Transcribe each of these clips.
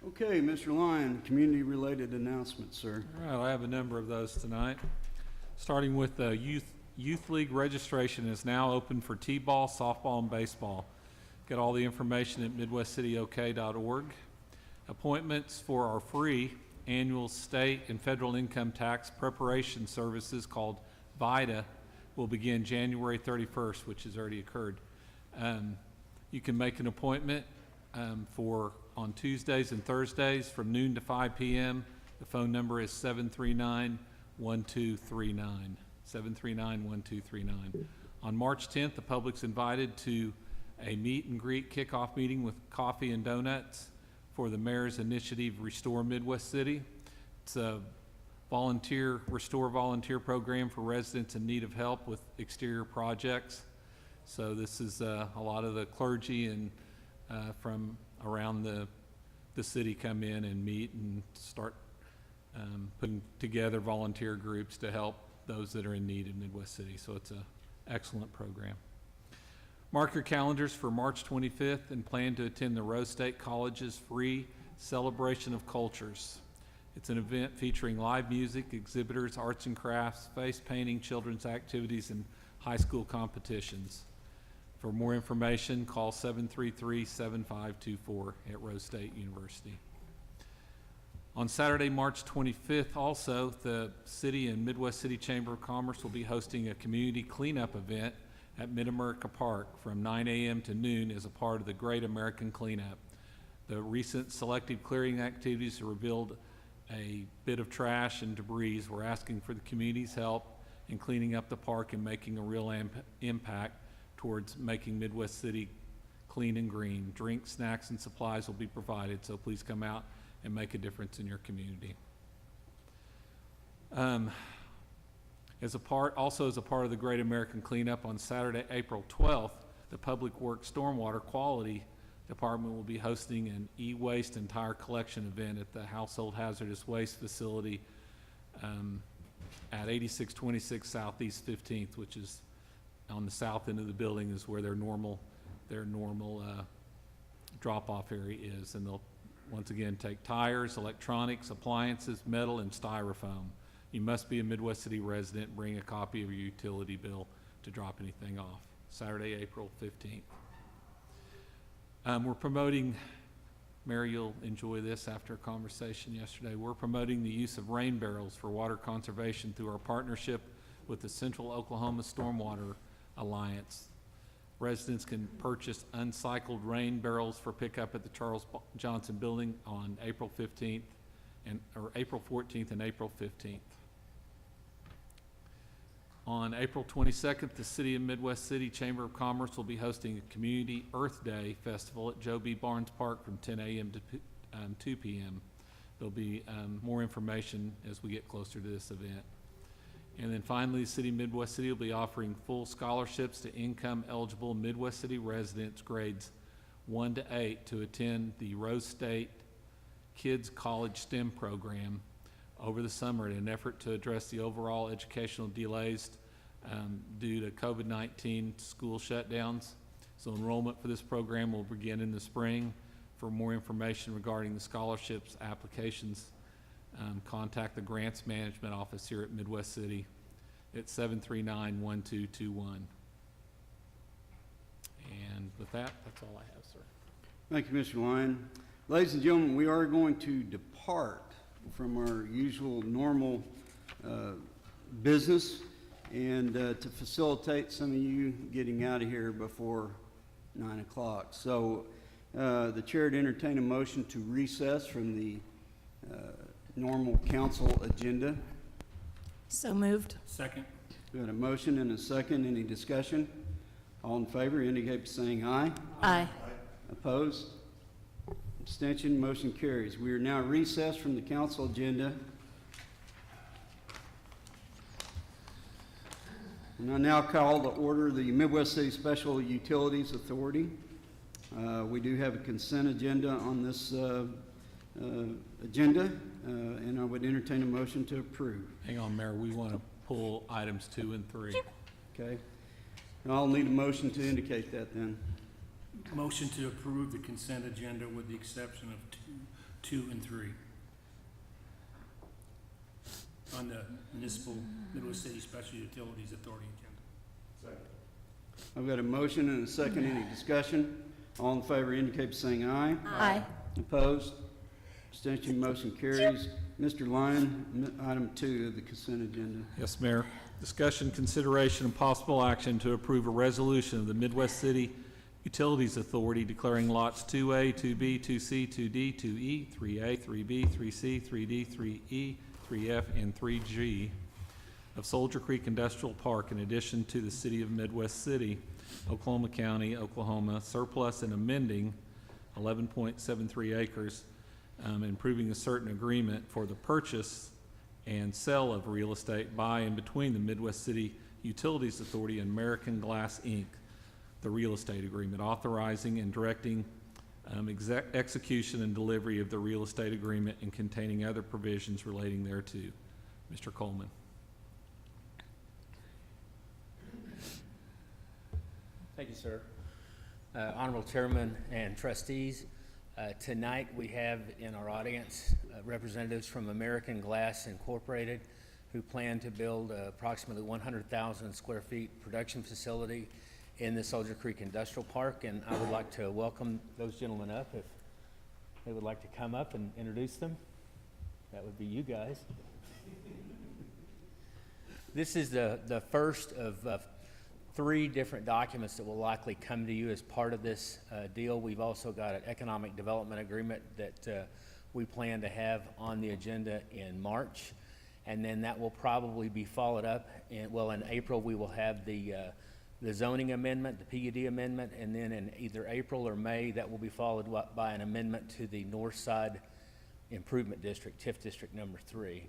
Okay, Mr. Lyon, community-related announcements, sir. All right, I have a number of those tonight. Starting with the Youth League registration is now open for T-ball, softball, and baseball. Get all the information at midwestcityok.org. Appointments for our free annual state and federal income tax preparation services called VITA will begin January 31st, which has already occurred. You can make an appointment for on Tuesdays and Thursdays from noon to 5 p.m. The phone number is 739-1239, 739-1239. On March 10th, the public's invited to a meet and greet kickoff meeting with coffee and donuts for the Mayor's Initiative Restore Midwest City. It's a restore volunteer program for residents in need of help with exterior projects. So this is a lot of the clergy and from around the city come in and meet and start putting together volunteer groups to help those that are in need in Midwest City. So it's an excellent program. Mark your calendars for March 25th and plan to attend the Rose State College's free Celebration of Cultures. It's an event featuring live music, exhibitors, arts and crafts, face painting, children's activities, and high school competitions. For more information, call 733-7524 at Rose State University. On Saturday, March 25th, also, the City and Midwest City Chamber of Commerce will be hosting a community cleanup event at Mid-America Park from 9 a.m. to noon as a part of the Great American Cleanup. The recent selective clearing activities revealed a bit of trash and debris. We're asking for the community's help in cleaning up the park and making a real impact towards making Midwest City clean and green. Drinks, snacks, and supplies will be provided, so please come out and make a difference in your community. As a part of the Great American Cleanup, on Saturday, April 12th, the Public Works Stormwater Quality Department will be hosting an e-waste and tire collection event at the Household Hazardous Waste Facility at 8626 Southeast 15th, which is on the south end of the building is where their normal drop-off area is. And they'll once again take tires, electronics, appliances, metal, and styrofoam. You must be a Midwest City resident. Bring a copy of your utility bill to drop anything off. Saturday, April 15th. We're promoting, Mary, you'll enjoy this after a conversation yesterday. We're promoting the use of rain barrels for water conservation through our partnership with the Central Oklahoma Stormwater Alliance. Residents can purchase uncycled rain barrels for pickup at the Charles Johnson Building on April 14th and April 15th. On April 22nd, the City of Midwest City Chamber of Commerce will be hosting a Community Earth Day Festival at Joe B. Barnes Park from 10 a.m. to 2 p.m. There'll be more information as we get closer to this event. And then finally, the City of Midwest City will be offering full scholarships to income-eligible Midwest City residents grades 1 to 8 to attend the Rose State Kids College STEM program over the summer in an effort to address the overall educational delays due to COVID-19 school shutdowns. So enrollment for this program will begin in the spring. For more information regarding the scholarships applications, contact the Grants Management Office here at Midwest City at 739-1221. And with that, that's all I have, sir. Thank you, Mr. Lyon. Ladies and gentlemen, we are going to depart from our usual normal business and to facilitate some of you getting out of here before 9 o'clock. So the chair would entertain a motion to recess from the normal council agenda. So moved. Second. We had a motion and a second. Any discussion? All in favor indicate by saying aye. Aye. Opposed? Abstention? Motion carries. We are now recessed from the council agenda. And I now call to order the Midwest City Special Utilities Authority. We do have a consent agenda on this agenda, and I would entertain a motion to approve. Hang on, Mayor, we want to pull items 2 and 3. Okay. And I'll need a motion to indicate that then. Motion to approve the consent agenda with the exception of 2 and 3 on the municipal Midwest City Special Utilities Authority agenda. I've got a motion and a second. Any discussion? All in favor indicate by saying aye. Aye. Opposed? Abstention, motion carries. Mr. Lyon, item 2 of the consent agenda. Yes, Mayor. Discussion, consideration, and possible action to approve a resolution of the Midwest City Utilities Authority declaring lots 2A, 2B, 2C, 2D, 2E, 3A, 3B, 3C, 3D, 3E, 3F, and 3G of Soldier Creek Industrial Park in addition to the City of Midwest City, Oklahoma County, Oklahoma, surplus and amending 11.73 acres, improving a certain agreement for the purchase and sale of real estate by and between the Midwest City Utilities Authority and American Glass, Inc., the real estate agreement, authorizing and directing execution and delivery of the real estate agreement and containing other provisions relating thereto. Mr. Coleman. Thank you, sir. Honorable Chairman and trustees, tonight we have in our audience representatives from American Glass Incorporated who plan to build approximately 100,000 square feet production facility in the Soldier Creek Industrial Park, and I would like to welcome those gentlemen up if they would like to come up and introduce them. That would be you guys. This is the first of 3 different documents that will likely come to you as part of this deal. We've also got an economic development agreement that we plan to have on the agenda in March, and then that will probably be followed up in April. We will have the zoning amendment, the PUD amendment, and then in either April or May that will be followed by an amendment to the North Side Improvement District, TIF District number 3.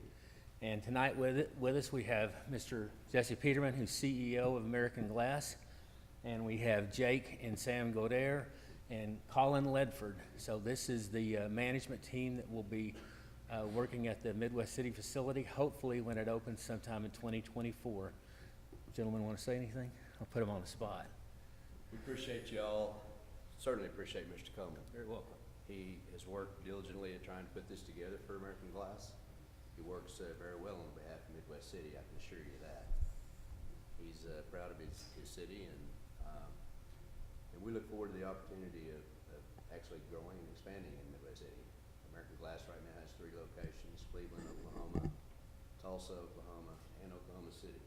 And tonight with us we have Mr. Jesse Peterman, who's CEO of American Glass, and we have Jake and Sam Godair and Colin Ledford. So this is the management team that will be working at the Midwest City facility, hopefully when it opens sometime in 2024. Gentlemen, want to say anything? I'll put them on the spot. We appreciate you all, certainly appreciate Mr. Coleman. Very welcome. He has worked diligently at trying to put this together for American Glass. He works very well on behalf of Midwest City, I can assure you that. He's proud of his city, and we look forward to the opportunity of actually growing and expanding in Midwest City. American Glass right now has 3 locations: Cleveland, Oklahoma, Tulsa, Oklahoma, and Oklahoma City.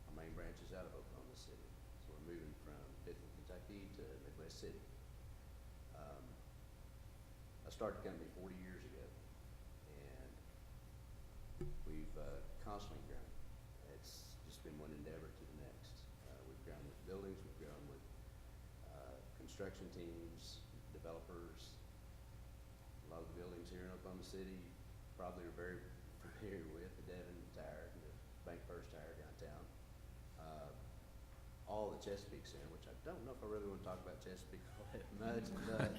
Our main branch is out of Oklahoma City, so we're moving from Benton, Kentucky to Midwest City. I started the company 40 years ago, and we've constantly grown. It's just been one endeavor to the next. We've grown with buildings, we've grown with construction teams, developers. A lot of the buildings here in Oklahoma City probably are very familiar with: the Devon Tower, the Bank First Tower downtown. All the Chesapeake Center, which I don't know if I really want to talk about Chesapeake all that much, but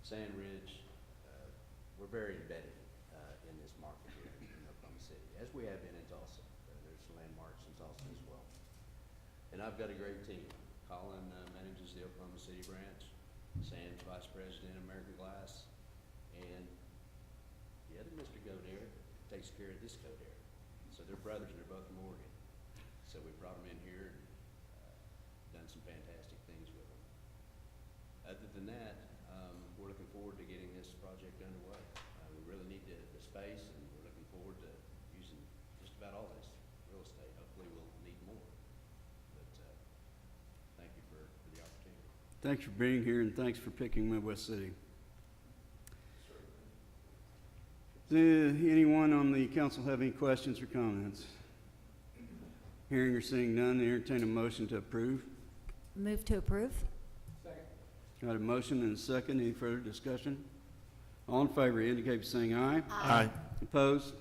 Sand Ridge, we're very embedded in this market here in Oklahoma City, as we have been in Tulsa. There's some landmarks in Tulsa as well. And I've got a great team. Colin manages the Oklahoma City branch. Sam's vice president of American Glass. And the other Mr. Godair takes care of this Godair. So they're brothers and they're both from Oregon. So we brought them in here and done some fantastic things with them. Other than that, we're looking forward to getting this project underway. We really need the space, and we're looking forward to using just about all this real estate. Hopefully we'll need more. But thank you for the opportunity. Thanks for being here, and thanks for picking Midwest City. Does anyone on the council have any questions or comments? Hearing or seeing none, entertain a motion to approve. Move to approve? Got a motion and a second. Any further discussion? All in favor indicate by saying aye. Aye. Opposed?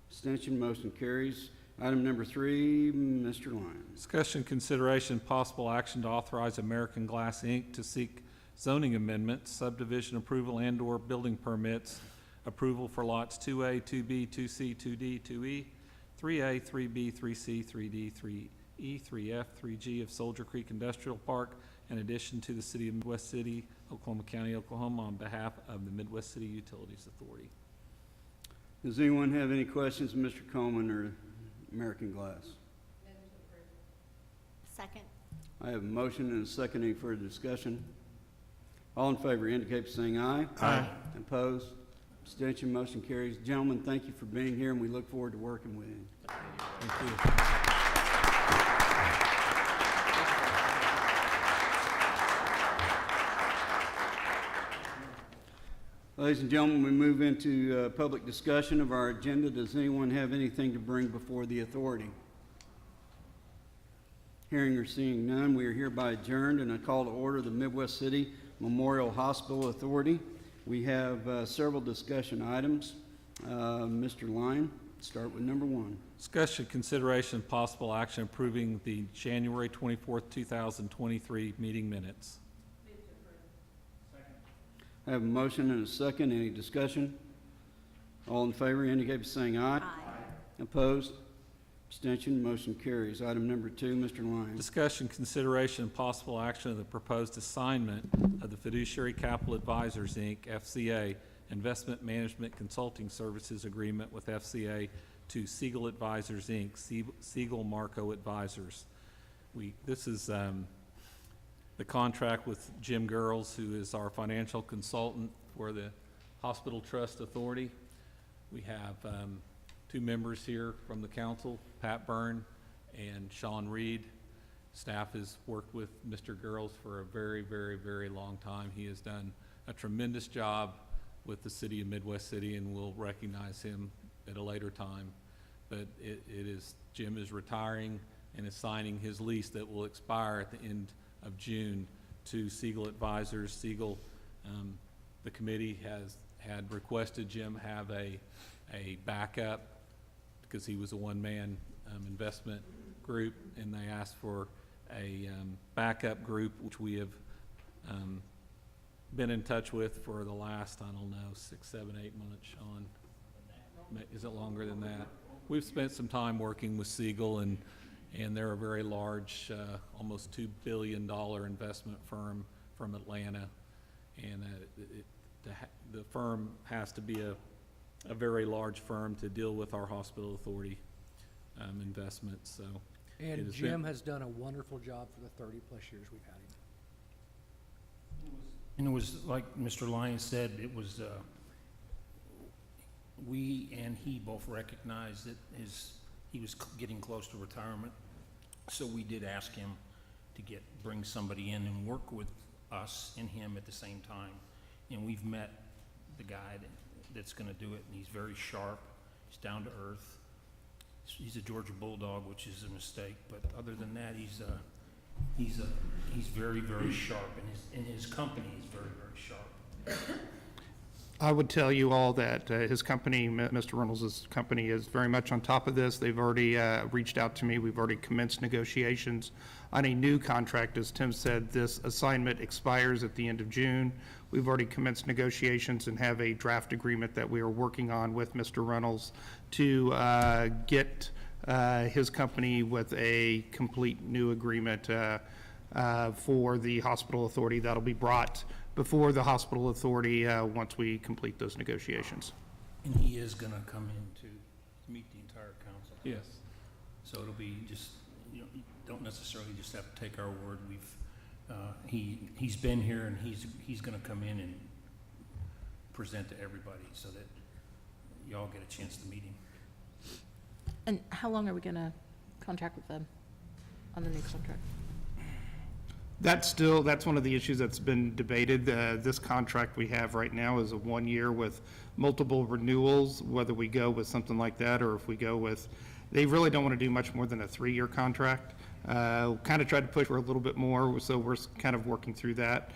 Abstention, motion carries. Item number 3, Mr. Lyons. Discussion, consideration, possible action to authorize American Glass, Inc. to seek zoning amendments, subdivision approval, and/or building permits approval for lots 2A, 2B, 2C, 2D, 2E, 3A, 3B, 3C, 3D, 3E, 3F, 3G of Soldier Creek Industrial Park in addition to the City of Midwest City, Oklahoma County, Oklahoma, on behalf of the Midwest City Utilities Authority. Does anyone have any questions of Mr. Coleman or American Glass? Second. I have a motion and a second. Any further discussion? All in favor indicate by saying aye. Aye. Opposed? Abstention, motion carries. Gentlemen, thank you for being here, and we look forward to working with you. Thank you. Ladies and gentlemen, we move into public discussion of our agenda. Does anyone have anything to bring before the authority? Hearing or seeing none, we are hereby adjourned, and I call to order the Midwest City Memorial Hospital Authority. We have several discussion items. Mr. Lyon, start with number one. Discussion, consideration, and possible action approving the January 24th, 2023 meeting minutes. I have a motion and a second. Any discussion? All in favor indicate by saying aye. Aye. Opposed? Abstention, motion carries. Item number two, Mr. Lyon. Discussion, consideration, and possible action of the proposed assignment of the Fiduciary Capital Advisors, Inc., FCA, Investment Management Consulting Services Agreement with FCA to Siegel Advisors, Inc., Siegel Marco Advisors. This is the contract with Jim Girls, who is our financial consultant for the Hospital Trust Authority. We have two members here from the council, Pat Byrne and Sean Reed. Staff has worked with Mr. Girls for a very, very, very long time. He has done a tremendous job with the City of Midwest City, and we'll recognize him at a later time. But Jim is retiring and is signing his lease that will expire at the end of June to Siegel Advisors. Siegel, the committee had requested Jim have a backup because he was a one-man investment group, and they asked for a backup group, which we have been in touch with for the last, I don't know, 6, 7, 8 months, Sean. Is it longer than that? We've spent some time working with Siegel, and they're a very large, almost $2 billion investment firm from Atlanta. And the firm has to be a very large firm to deal with our hospital authority investments. So it And has Jim been- has done a wonderful job for the 30-plus years we've had him. And it was, like Mr. Lyons said, it was, we and he both recognized that he was getting close to retirement. So we did ask him to bring somebody in and work with us and him at the same time. And we've met the guy that's gonna do it, and he's very sharp, he's down to earth. He's a Georgia Bulldog, which is a mistake, but other than that, he's very, very sharp, and his company is very, very sharp. I would tell you all that his company, Mr. Reynolds' company, is very much on top of this. They've already reached out to me. We've already commenced negotiations on a new contract. As Tim said, this assignment expires at the end of June. We've already commenced negotiations and have a draft agreement that we are working on with Mr. Reynolds to get his company with a complete new agreement for the hospital authority that'll be brought before the hospital authority once we complete those negotiations. And he is gonna come in to meet the entire council. Yes. So it'll be just, you don't necessarily just have to take our word. He's been here, and he's gonna come in and present to everybody so that y'all get a chance to meet him. And how long are we gonna contract with them on the new contract? That's one of the issues that's been debated. This contract we have right now is a 1 year with multiple renewals, whether we go with something like that or if we go with, they really don't want to do much more than a 3-year contract. Kind of tried to push for a little bit more, so we're kind of working through that.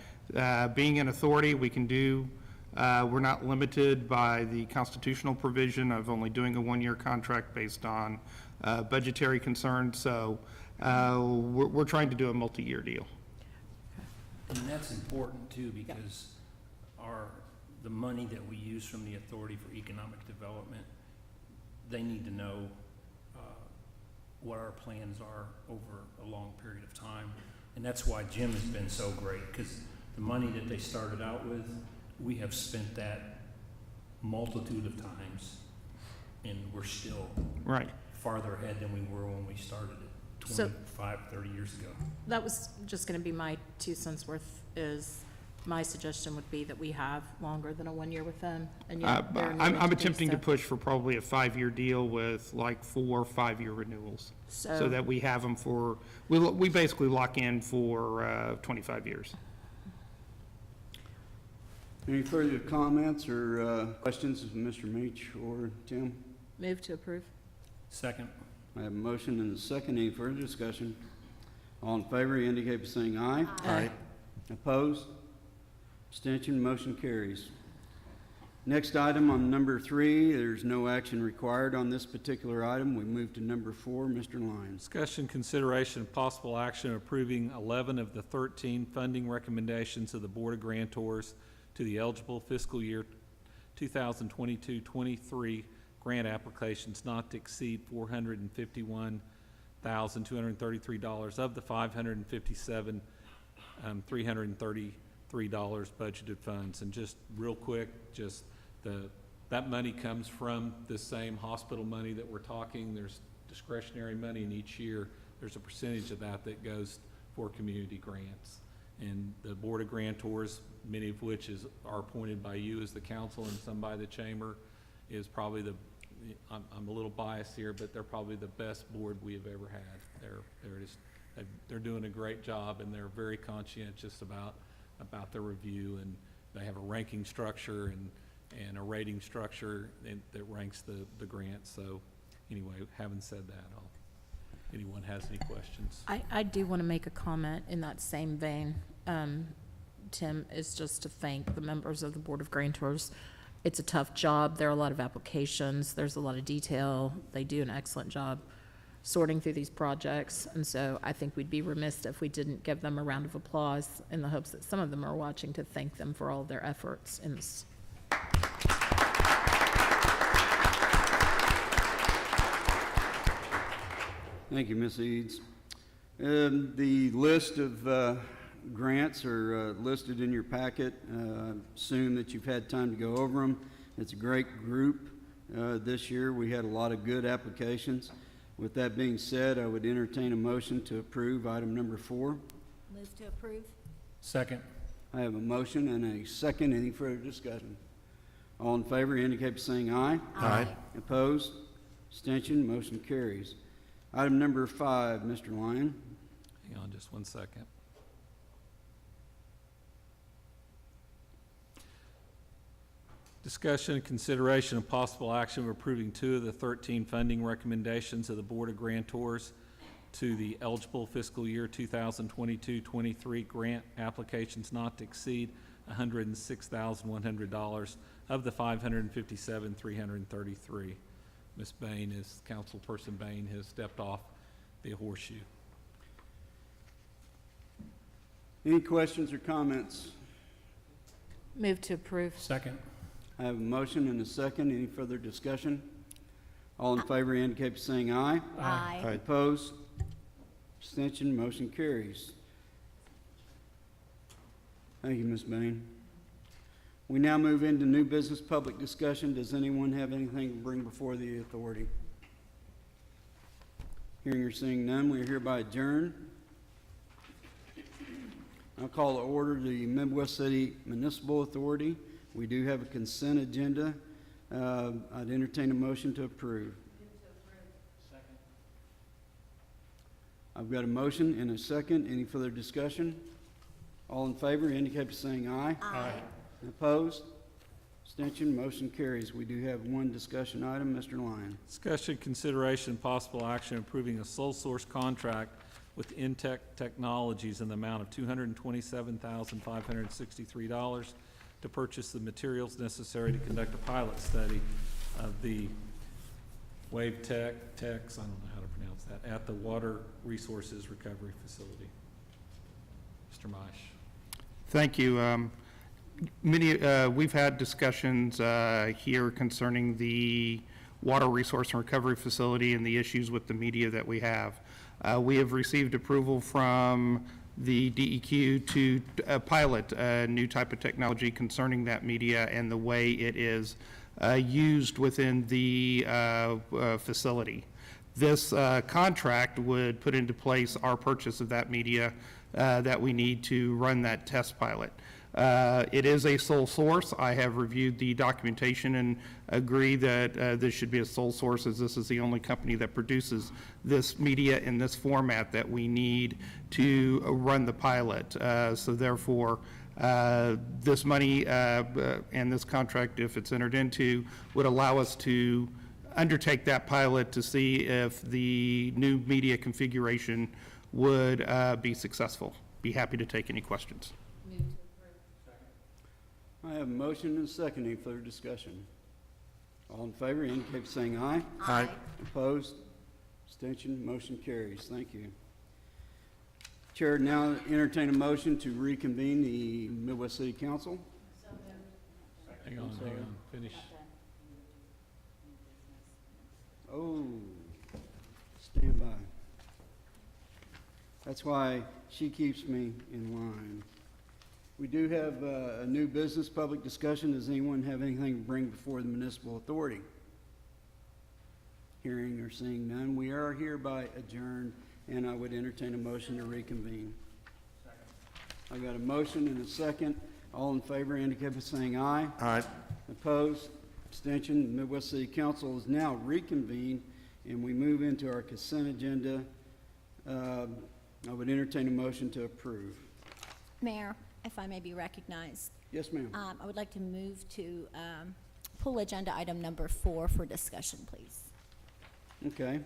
Being an authority, we can do, we're not limited by the constitutional provision of only doing a 1-year contract based on budgetary concerns, so we're trying to do a multi-year deal. And that's important too, because the money that we use from the Authority for Economic Development, they need to know what our plans are over a long period of time. And that's why Jim has been so great, because the money that they started out with, we have spent that multitude of times, and we're still Right. farther ahead than we were when we started it So- 25, 30 years ago. That was just gonna be my 2 cents worth, is my suggestion would be that we have longer than a 1 year with them, and yet they're new I'm entities, attempting to so- push for probably a 5-year deal with like 4 5-year renewals, so that we have them for, we basically lock in for 25 years. Any further comments or questions of Mr. Meach or Tim? Move to approve. Second. I have a motion and a second. Any further discussion? All in favor indicate by saying aye. Aye. Opposed? Abstention, motion carries. Next item on number 3, there's no action required on this particular item. We move to number 4, Mr. Lyons. Discussion, consideration, and possible action approving 11 of the 13 funding recommendations of the Board of Grantors to the eligible fiscal year 2022-23 grant applications not to exceed $451,233 of the $557,333 budgeted funds. And just real quick, that money comes from the same hospital money that we're talking. There's discretionary money, and each year there's a percentage of that that goes for community grants. And the Board of Grantors, many of which are appointed by you as the council and some by the chamber, is probably I'm a little biased here, but they're probably the best board we have ever had. They're doing a great job, and they're very conscientious about their review, and they have a ranking structure and a rating structure that ranks the grants. So anyway, having said that, anyone has any questions? I do want to make a comment in that same vein, Tim, is just to thank the members of the Board of Grantors. It's a tough job. There are a lot of applications. There's a lot of detail. They do an excellent job sorting through these projects. And so I think we'd be remiss if we didn't give them a round of applause in the hopes that some of them are watching, to thank them for all of their efforts in this. Thank you, Ms. Eads. The list of grants are listed in your packet. Assume that you've had time to go over them. It's a great group. This year, we had a lot of good applications. With that being said, I would entertain a motion to approve item number 4. Move to approve. Second. I have a motion and a second. Any further discussion? All in favor indicate by saying aye. Aye. Opposed? Abstention? Motion carries. Item number 5, Mr. Lyon. Hang on just one second. Discussion and consideration of possible action of approving 2 of the 13 funding recommendations of the Board of Grantors to the eligible fiscal year 2022-23 grant applications not to exceed $106,100 of the $557,333. Ms. Bain, Councilperson Bain has stepped off the horseshoe. Any questions or comments? Move to approve. Second. I have a motion and a second. Any further discussion? All in favor indicate by saying aye. Aye. Opposed? Abstention? Motion carries. Thank you, Ms. Bain. We now move into new business public discussion. Does anyone have anything to bring before the authority? Hearing or seeing none, we are hereby adjourned. I'll call to order the Midwest City Municipal Authority. We do have a consent agenda. I'd entertain a motion to approve. Second. I've got a motion and a second. Any further discussion? All in favor indicate by saying aye. Aye. Opposed? Abstention? Motion carries. We do have one discussion item. Mr. Lyon. Discussion, consideration, and possible action approving a sole source contract with Intech Technologies in the amount of $227,563 to purchase the materials necessary to conduct a pilot study of the Wave Techs, I don't know how to pronounce that, at the Water Resources Recovery Facility. Mr. Maish. Thank you. We've had discussions here concerning the Water Resource and Recovery Facility and the issues with the media that we have. We have received approval from the DEQ to pilot a new type of technology concerning that media and the way it is used within the facility. This contract would put into place our purchase of that media that we need to run that test pilot. It is a sole source. I have reviewed the documentation and agree that this should be a sole source, as this is the only company that produces this media in this format that we need to run the pilot. So therefore, this money and this contract, if it's entered into, would allow us to undertake that pilot to see if the new media configuration would be successful. Be happy to take any questions. I have a motion and a second. Any further discussion? All in favor indicate by saying aye. Aye. Opposed? Abstention? Motion carries. Thank you. Chair would now entertain a motion to reconvene the Midwest City Council. Hang on, finish. Oh, stand by. That's why she keeps me in line. We do have a new business public discussion. Does anyone have anything to bring before the municipal authority? Hearing or seeing none, we are hereby adjourned, and I would entertain a motion to reconvene. I got a motion and a second. All in favor indicate by saying aye. Aye. Opposed? Abstention? The Midwest City Council is now reconvened, and we move into our consent agenda. I would entertain a motion to approve. Mayor, if I may be recognized, Yes, ma'am. I would like to move to pull agenda item number 4 for discussion, please. Okay.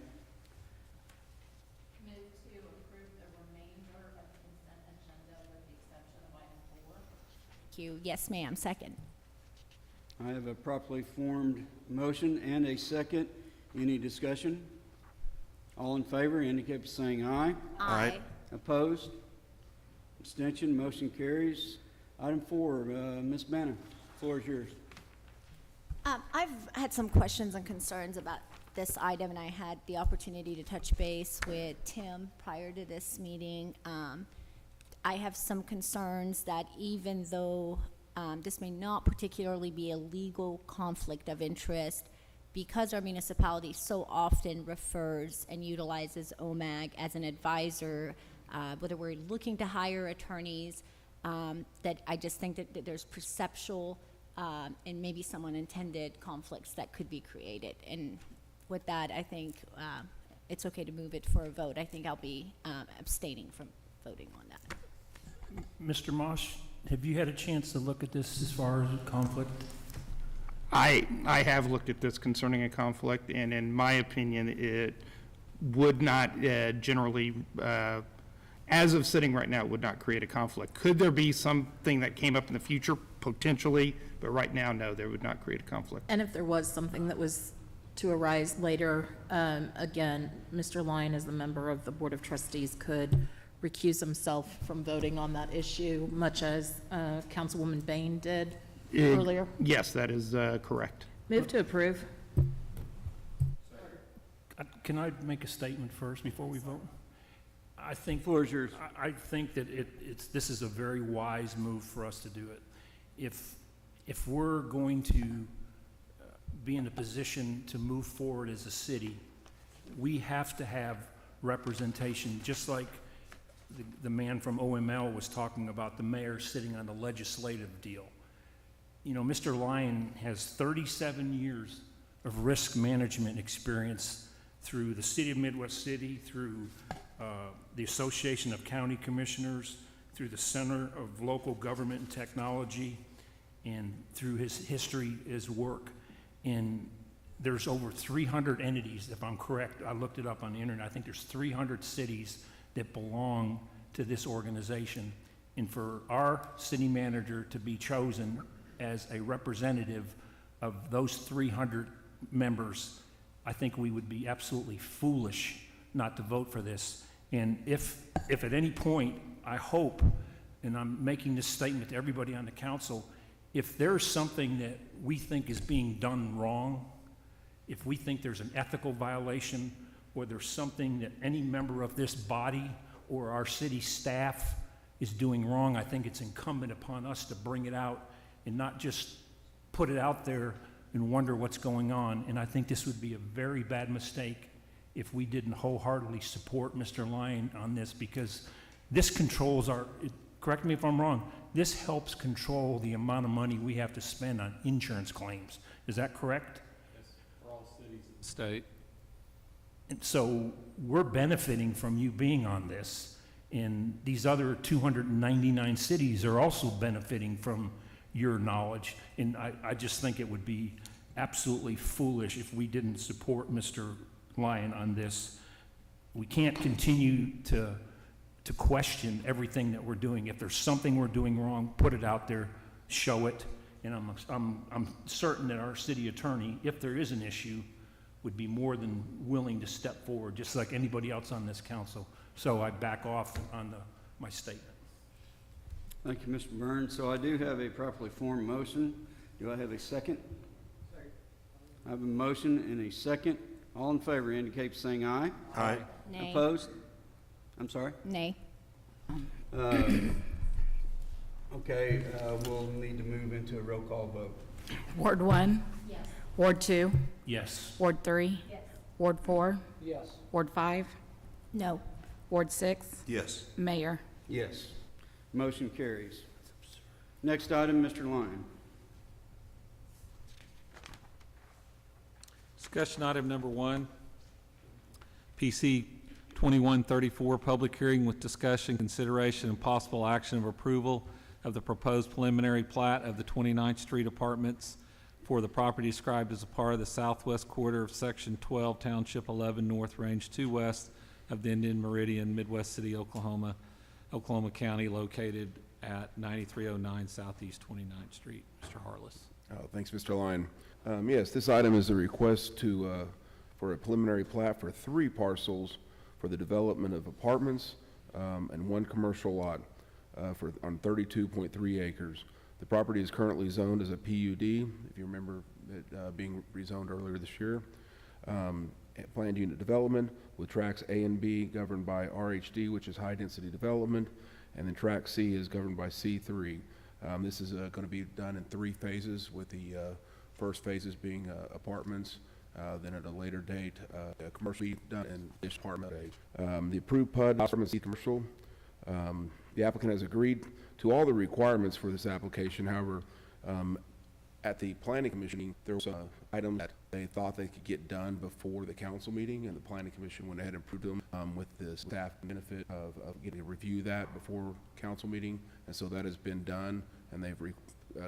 Move to approve the remainder of the consent agenda with the exception of item 4. Thank you. Yes, ma'am. Second. I have a properly formed motion and a second. Any discussion? All in favor indicate by saying aye. Aye. Opposed? Abstention? Motion carries. Item 4, Ms. Banner, floor is yours. I've had some questions and concerns about this item, and I had the opportunity to touch base with Tim prior to this meeting. I have some concerns that even though this may not particularly be a legal conflict of interest, because our municipality so often refers and utilizes OMAG as an advisor, whether we're looking to hire attorneys, that I just think that there's perceptual and maybe some unintended conflicts that could be created. And with that, I think it's okay to move it for a vote. I think I'll be abstaining from voting on that. Mr. Mosh, have you had a chance to look at this as far as conflict? I have looked at this concerning a conflict, and in my opinion, it would not generally, as of sitting right now, it would not create a conflict. Could there be something that came up in the future? Potentially, but right now, no, there would not create a conflict. And if there was something that was to arise later, again, Mr. Lyon, as the member of the Board of Trustees, could recuse himself from voting on that issue, much as Councilwoman Bain did earlier. Yes, that is correct. Move to approve. Can I make a statement first before we vote? I think, Floor is yours. I think that this is a very wise move for us to do it. If we're going to be in a position to move forward as a city, we have to have representation, just like the man from OML was talking about the mayor sitting on the legislative deal. You know, Mr. Lyon has 37 years of risk management experience through the City of Midwest City, through the Association of County Commissioners, through the Center of Local Government and Technology, and through his history, his work. And there's over 300 entities, if I'm correct. I looked it up on the internet. I think there's 300 cities that belong to this organization. And for our city manager to be chosen as a representative of those 300 members, I think we would be absolutely foolish not to vote for this. And if at any point, I hope, and I'm making this statement to everybody on the council, if there's something that we think is being done wrong, if we think there's an ethical violation, or there's something that any member of this body or our city staff is doing wrong, I think it's incumbent upon us to bring it out and not just put it out there and wonder what's going on. And I think this would be a very bad mistake if we didn't wholeheartedly support Mr. Lyon on this, because this controls correct me if I'm wrong, this helps control the amount of money we have to spend on insurance claims. Is that correct? For all cities in the state. And so we're benefiting from you being on this, and these other 299 cities are also benefiting from your knowledge. And I just think it would be absolutely foolish if we didn't support Mr. Lyon on this. We can't continue to question everything that we're doing. If there's something we're doing wrong, put it out there, show it. And I'm certain that our city attorney, if there is an issue, would be more than willing to step forward, just like anybody else on this council. So I back off on my statement. Thank you, Mr. Burns. So I do have a properly formed motion. Do I have a second? Second. I have a motion and a second. All in favor indicate by saying aye. Aye. Nay. Opposed? I'm sorry? Nay. Okay, we'll need to move into a roll call vote. Ward 1? Yes. Ward 2? Yes. Ward 3? Yes. Ward 4? Yes. Ward 5? No. Ward 6? Yes. Mayor? Yes. Motion carries. Next item, Mr. Lyon. Discussion item number 1, PC 2134, public hearing with discussion, consideration, and possible action of approval of the proposed preliminary plat of the 29th Street Apartments for the property described as a part of the southwest quarter of Section 12, Township 11, North, Range 2 West of the Indian Meridian, Midwest City, Oklahoma, Oklahoma County, located at 9309 Southeast 29th Street. Mr. Harless. Oh, thanks, Mr. Lyon. Yes, this item is a request for a preliminary plat for 3 parcels for the development of apartments and 1 commercial lot on 32.3 acres. The property is currently zoned as a PUD, if you remember it being rezoned earlier this year. Planned unit development with tracks A and B governed by RHD, which is high density development, and then track C is governed by C3. This is going to be done in 3 phases, with the first phases being apartments, then at a later date, commercially done in this apartment. The approved PUD apartments commercial. The applicant has agreed to all the requirements for this application. However, at the planning commission, there was an item that they thought they could get done before the council meeting, and the planning commission went ahead and approved them with the staff benefit of getting to review that before council meeting, and so that has been done, and they've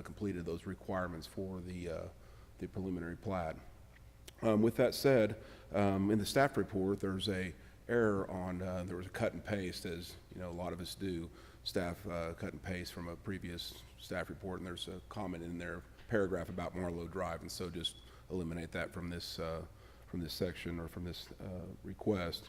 completed those requirements for the preliminary plat. With that said, in the staff report, there's a error on, there was a cut and paste, as you know, a lot of us do. Staff cut and paste from a previous staff report, and there's a comment in there, paragraph about Marlowe Drive, and so just eliminate that from this section, or from this request.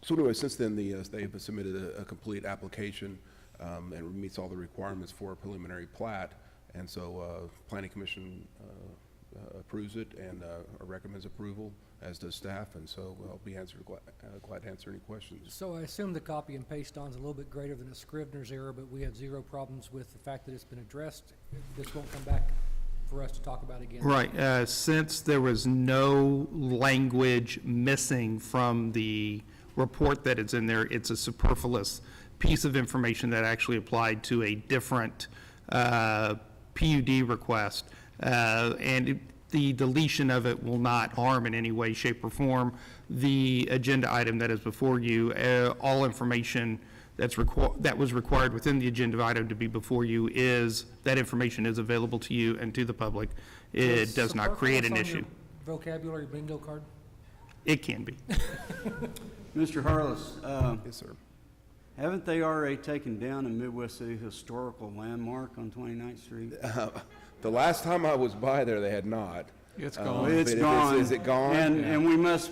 So anyway, since then, they've submitted a complete application, and it meets all the requirements for a preliminary plat, and so Planning Commission approves it and recommends approval, as does staff, and so I'll be glad to answer any questions. So I assume the copy and paste on is a little bit greater than a Scrivener's error, but we have 0 problems with the fact that it's been addressed. This won't come back for us to talk about again. Right, since there was no language missing from the report that is in there, it's a superfluous piece of information that actually applied to a different PUD request. The deletion of it will not harm in any way, shape, or form the agenda item that is before you. All information that was required within the agenda item to be before you that information is available to you and to the public. It does not create an issue. Vocabulary bingo card? It can be. Mr. Harless, Yes, sir. haven't they already taken down a Midwest City historical landmark on 29th Street? The last time I was by there, they had not. It's Well, gone. it's But gone. is it gone? And we must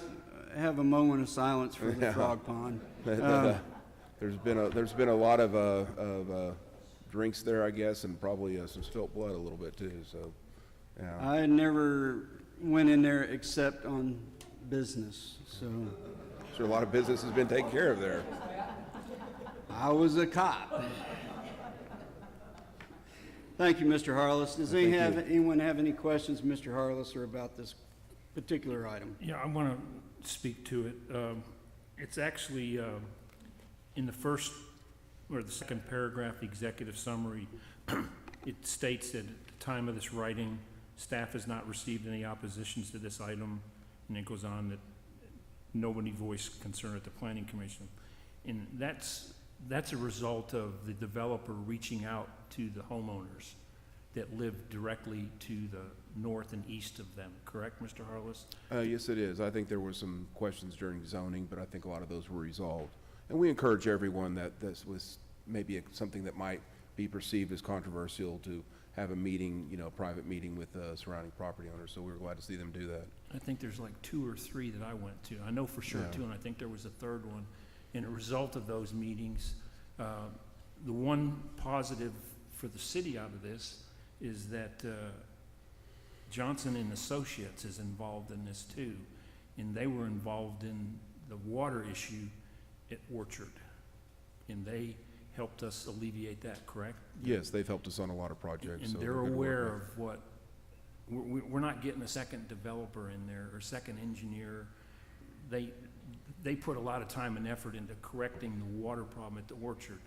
have a moment of silence for the frog pond. There's been a lot of drinks there, I guess, and probably some spilt blood a little bit too. So, yeah. I never went in there except on business, so. Sure, a lot of business has been taken care of there. I was a cop. Thank you, Mr. Harless. Does anyone have any questions, Mr. Harless, or about this particular item? Yeah, I want to speak to it. It's actually in the first or the second paragraph, executive summary. It states that at the time of this writing, staff has not received any oppositions to this item, and it goes on that nobody voiced concern at the planning commission. And that's a result of the developer reaching out to the homeowners that live directly to the north and east of them, correct, Mr. Harless? Yes, it is. I think there were some questions during zoning, but I think a lot of those were resolved. And we encourage everyone that this was maybe something that might be perceived as controversial to have a meeting, you know, a private meeting with surrounding property owners. So we were glad to see them do that. I think there's like 2 or 3 that I went to. I know for sure Yeah. 2, and I think there was a third one. And a result of those meetings, the one positive for the city out of this is that Johnson and Associates is involved in this too. And they were involved in the water issue at Orchard. And they helped us alleviate that, correct? Yes, they've helped us on a lot of projects. And so they're good to work aware with. of what, we're not getting a second developer in there or second engineer. They put a lot of time and effort into correcting the water problem at the Orchard.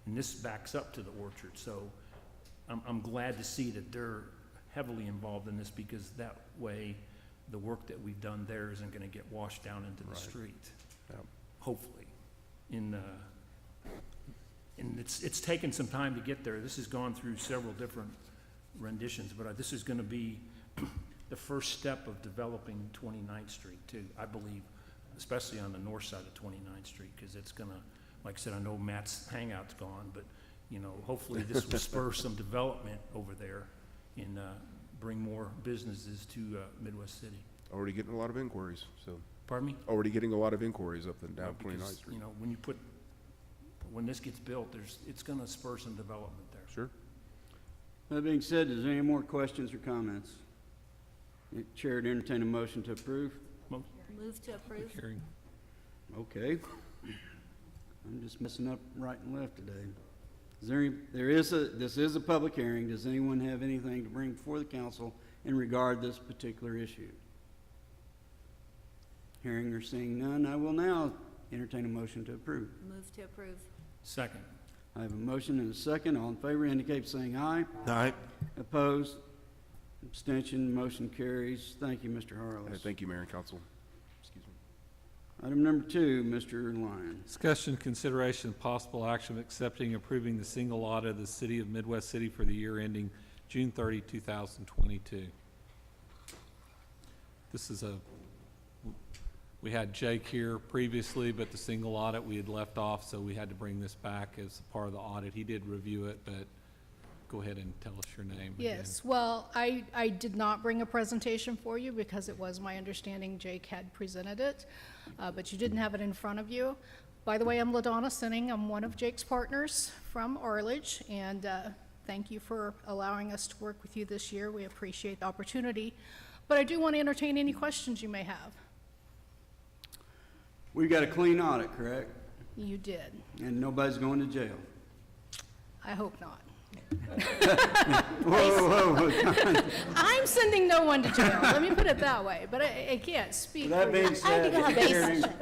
And this backs up to the Orchard. So I'm glad to see that they're heavily involved in this, because that way the work that we've done there isn't gonna get washed down into the Right. street. Yep. Hopefully. And it's taken some time to get there. This has gone through several different renditions, but this is gonna be the first step of developing 29th Street too, I believe, especially on the north side of 29th Street, because it's gonna, like I said, I know Matt's hangout's gone, but, you know, hopefully this will spur some development over there and bring more businesses to Midwest City. Already getting a lot of inquiries, so, Pardon me? already getting a lot of inquiries up and down 29th Because, Street. you know, when this gets built, it's gonna spur some development there. Sure. That being said, is there any more questions or comments? The Chair would entertain a motion to approve. Move to approve. Hearing. Okay. I'm just messing up right and left today. This is a public hearing. Does anyone have anything to bring before the council in regard to this particular issue? Hearing or seeing none, I will now entertain a motion to approve. Move to approve. Second. I have a motion and a second. All in favor indicate by saying aye. Aye. Opposed? Abstention, motion carries. Thank you, Mr. Harless. Thank you, Mayor and Council. Excuse me. Item number 2, Mr. Lyon. Discussion, consideration, and possible action of accepting and approving the single audit of the City of Midwest City for the year ending June 30, 2022. This is we had Jake here previously, but the single audit we had left off, so we had to bring this back as part of the audit. He did review it, but go ahead and tell us your name again. Yes, well, I did not bring a presentation for you because it was my understanding Jake had presented it, but you didn't have it in front of you. By the way, I'm LaDonna Sinning. I'm one of Jake's partners from Arledge, and thank you for allowing us to work with you this year. We appreciate the opportunity, but I do want to entertain any questions you may have. We got a clean audit, correct? You did. And nobody's going to jail? I hope not. Whoa, whoa, whoa. I'm sending no one to jail. Let me put it that way, but I can't speak. That for being you. said, I have a Chair, question.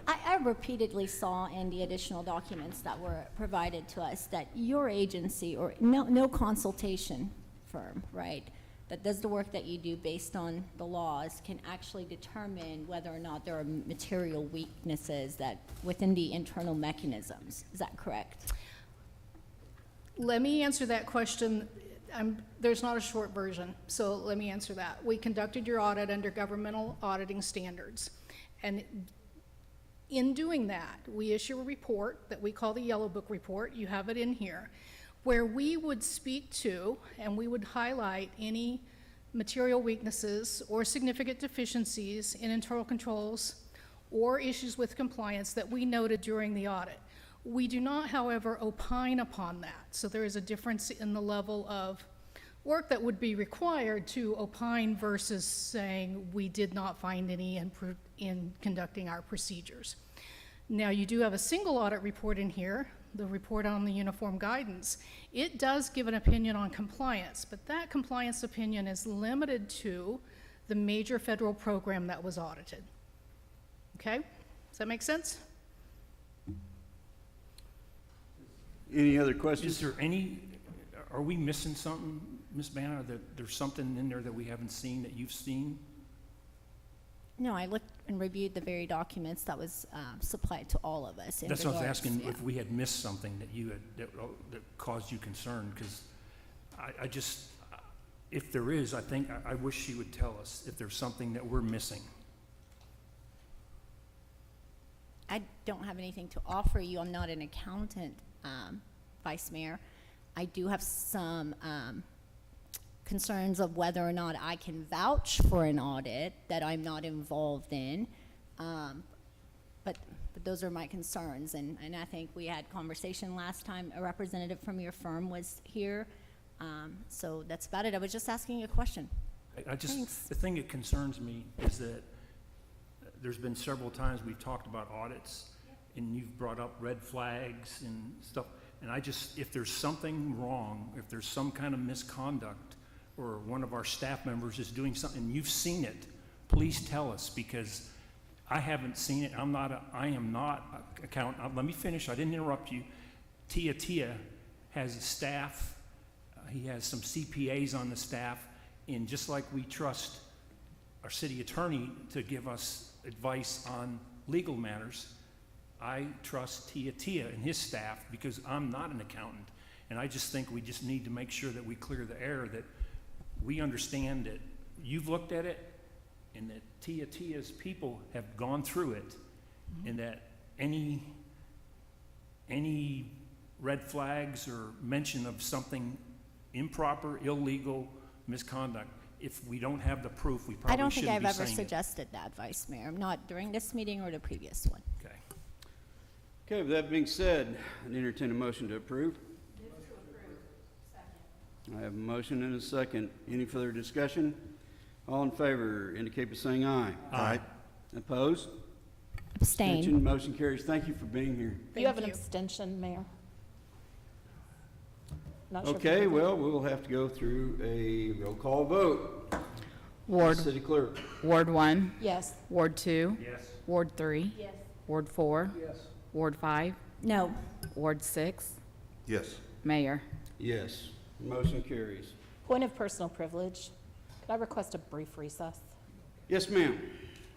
I repeatedly saw in the additional documents that were provided to us that your agency, or no consultation firm, right, that does the work that you do based on the laws, can actually determine whether or not there are material weaknesses that within the internal mechanisms. Is that correct? Let me answer that question. There's not a short version, so let me answer that. We conducted your audit under governmental auditing standards. And in doing that, we issue a report that we call the Yellow Book Report. You have it in here, where we would speak to and we would highlight any material weaknesses or significant deficiencies in internal controls or issues with compliance that we noted during the audit. We do not, however, opine upon that. So there is a difference in the level of work that would be required to opine versus saying we did not find any in conducting our procedures. Now, you do have a single audit report in here, the report on the uniform guidance. It does give an opinion on compliance, but that compliance opinion is limited to the major federal program that was audited. Okay? Does that make sense? Any other Is questions? there any, are we missing something, Ms. Banner, that there's something in there that we haven't seen that you've seen? No, I looked and reviewed the very documents that was supplied to all of us. in That's what I was regards- asking, yeah. if we had missed something that you had, that caused you concern, because I just, if there is, I think, I wish she would tell us if there's something that we're missing. I don't have anything to offer you. I'm not an accountant, Vice Mayor. I do have some concerns of whether or not I can vouch for an audit that I'm not involved in. But those are my concerns, and I think we had conversation last time. A representative from your firm was here. So that's about it. I was just asking a question. I just, Thanks. the thing that concerns me is that there's been several times we've talked about audits, and you've brought up red flags and stuff, and I just, if there's something wrong, if there's some kind of misconduct, or one of our staff members is doing something, and you've seen it, please tell us, because I haven't seen it. I am not a accountant. Let me finish. I didn't interrupt you. Tia has a staff. He has some CPAs on the staff, and just like we trust our city attorney to give us advice on legal matters, I trust Tia and his staff, because I'm not an accountant. And I just think we just need to make sure that we clear the air, that we understand that you've looked at it, and that Tia's people have gone through it, and that any red flags or mention of something improper, illegal, misconduct, if we don't have the proof, we I probably don't think shouldn't I've be ever saying it. suggested that, Vice Mayor, not during this meeting or the previous one. Okay. Okay, with that being said, I'd entertain a motion to approve. I have a motion and a second. Any further discussion? All in favor indicate by saying aye. Aye. Opposed? Abstain. Abstention, motion carries. Thank you for being here. You have Thank an you. abstention, Mayor. Not sure if Okay, you- well, we'll have to go through a roll call vote. Ward, City Clerk. Ward 1, Yes. Ward 2, Yes. Ward 3, Ward 4, Ward 5, No. Ward 6, Yes. Mayor. Yes, motion carries. Point of personal privilege. Could I request a brief recess? Yes, ma'am.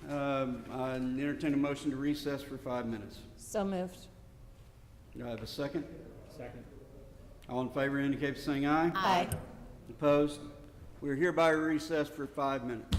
I entertain a motion to recess for 5 minutes. So moved. Do I have a second? Second. All in favor indicate by saying aye. Aye. Opposed? We're hereby recessed for 5 minutes.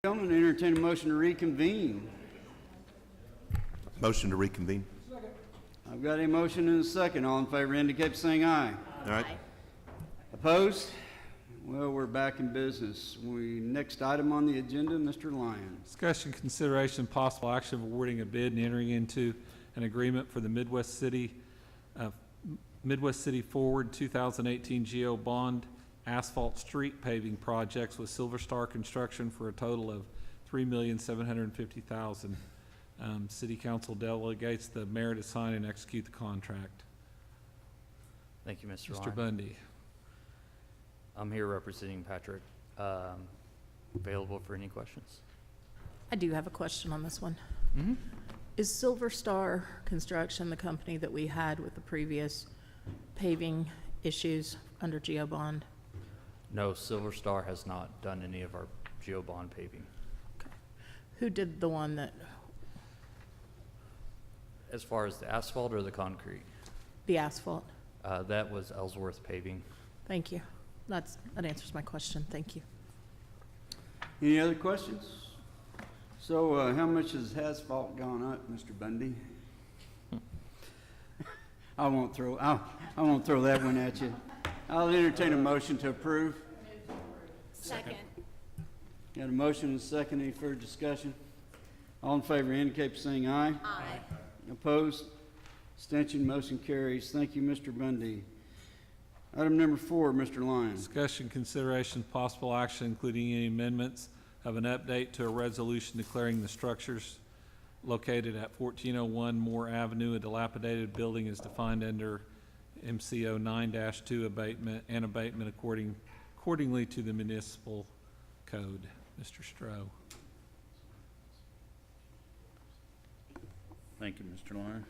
Gentlemen, entertain a motion to reconvene. Motion to reconvene. I've got a motion and a second. All in favor indicate by saying aye. All right. Opposed? Well, we're back in business. Next item on the agenda, Mr. Lyon. Discussion, consideration, possible action of awarding a bid and entering into an agreement for the Midwest City Forward 2018 GO Bond asphalt street paving projects with Silver Star Construction for a total of $3,750,000. City Council delegates the mayor to sign and execute the contract. Thank you, Mr. Mr. Lyon. Bundy. I'm here representing Patrick. Available for any questions? I do have a question on this one. Is Silver Star Construction the company that we had with the previous paving issues under GO Bond? No, Silver Star has not done any of our geobond paving. Who did the one that, As far as the asphalt or the concrete, the asphalt? that was Ellsworth Paving. Thank you. That answers my question. Thank you. Any other questions? So, how much has asphalt gone up, Mr. Bundy? I won't throw that one at you. I'll entertain a motion to approve. Second. Got a motion and a second. Any further discussion? All in favor indicate by saying aye. Aye. Opposed? Abstention, motion carries. Thank you, Mr. Bundy. Item number 4, Mr. Lyon. Discussion, consideration, possible action, including any amendments of an update to a resolution declaring the structures located at 1401 Moore Avenue, a dilapidated building as defined under MCO 9-2 abatement and abatement accordingly to the municipal code. Mr. Stroh. Thank you, Mr. Lyon.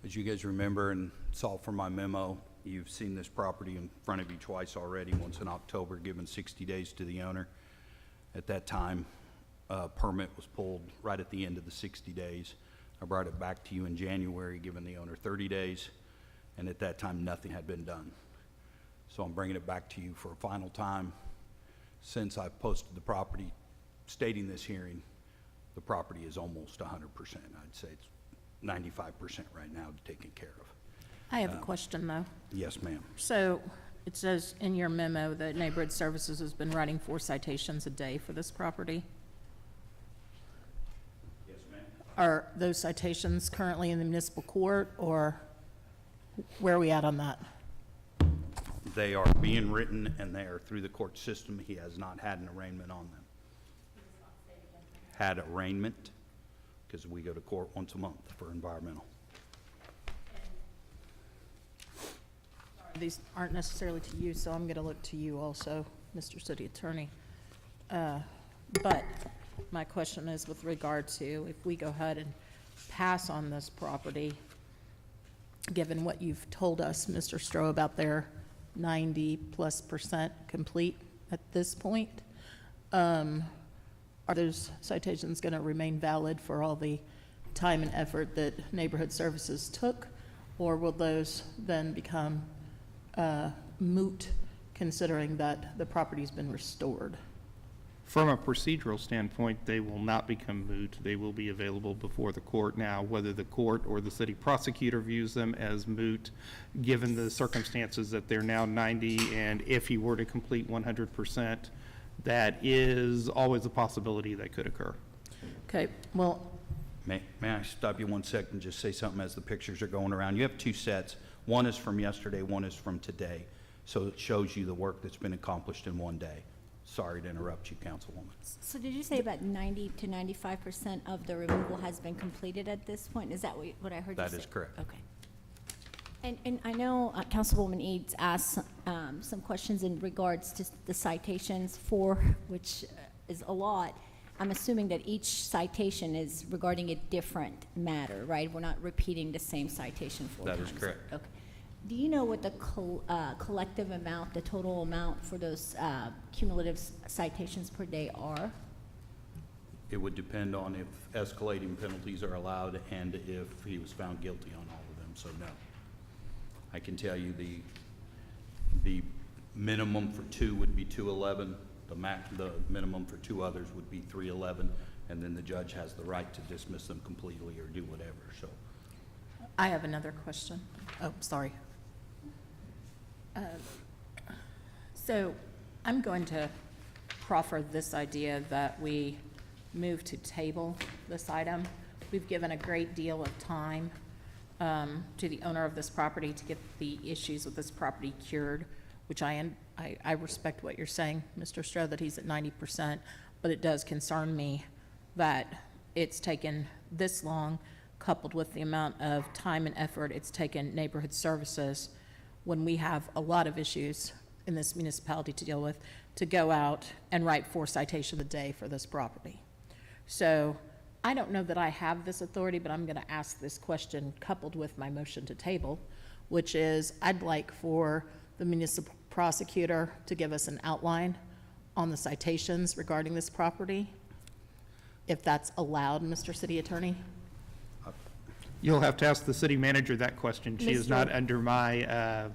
As you guys remember and saw from my memo, you've seen this property in front of you twice already, once in October, given 60 days to the owner. At that time, a permit was pulled right at the end of the 60 days. I brought it back to you in January, giving the owner 30 days, and at that time, nothing had been done. So I'm bringing it back to you for a final time. Since I've posted the property stating this hearing, the property is almost 100%. I'd say it's 95% right now taken care of. I have a question, though. Yes, ma'am. So it says in your memo that Neighborhood Services has been writing 4 citations a day for this property. Yes, ma'am. Are those citations currently in the municipal court, or where are we at on that? They are being written and they are through the court system. He has not had an arraignment on them. Had arraignment, because we go to court once a month for environmental. These aren't necessarily to you, so I'm going to look to you also, Mr. City Attorney. But my question is with regard to if we go ahead and pass on this property, given what you've told us, Mr. Stroh, about their 90+% complete at this point, are those citations going to remain valid for all the time and effort that Neighborhood Services took, or will those then become moot, considering that the property's been restored? From a procedural standpoint, they will not become moot. They will be available before the court. Now, whether the court or the city prosecutor views them as moot, given the circumstances that they're now 90, and if he were to complete 100%, that is always a possibility that could occur. Okay, well, May I stop you 1 second and just say something as the pictures are going around? You have 2 sets. One is from yesterday, one is from today. So it shows you the work that's been accomplished in 1 day. Sorry to interrupt you, Councilwoman. So did you say about 90 to 95% of the removal has been completed at this point? Is that what I heard you say? That is correct. Okay. And I know Councilwoman Eads asked some questions in regards to the citations, 4, which is a lot. I'm assuming that each citation is regarding a different matter, right? We're not repeating the same citation 4 times. That is correct. Okay. Do you know what the collective amount, the total amount for those cumulative citations per day are? It would depend on if escalating penalties are allowed and if he was found guilty on all of them, so no. I can tell you the minimum for two would be 211, the minimum for two others would be 311, and then the judge has the right to dismiss them completely or do whatever, so. I have another question. Oh, sorry. So I'm going to proffer this idea that we move to table this item. We've given a great deal of time to the owner of this property to get the issues with this property cured, which I respect what you're saying, Mr. Stroh, that he's at 90%, but it does concern me that it's taken this long, coupled with the amount of time and effort it's taken neighborhood services, when we have a lot of issues in this municipality to deal with, to go out and write 4 citations a day for this property. So I don't know that I have this authority, but I'm going to ask this question coupled with my motion to table, which is I'd like for the municipal prosecutor to give us an outline on the citations regarding this property, if that's allowed, Mr. City Attorney. You'll have to ask the city manager that question. She is not under my,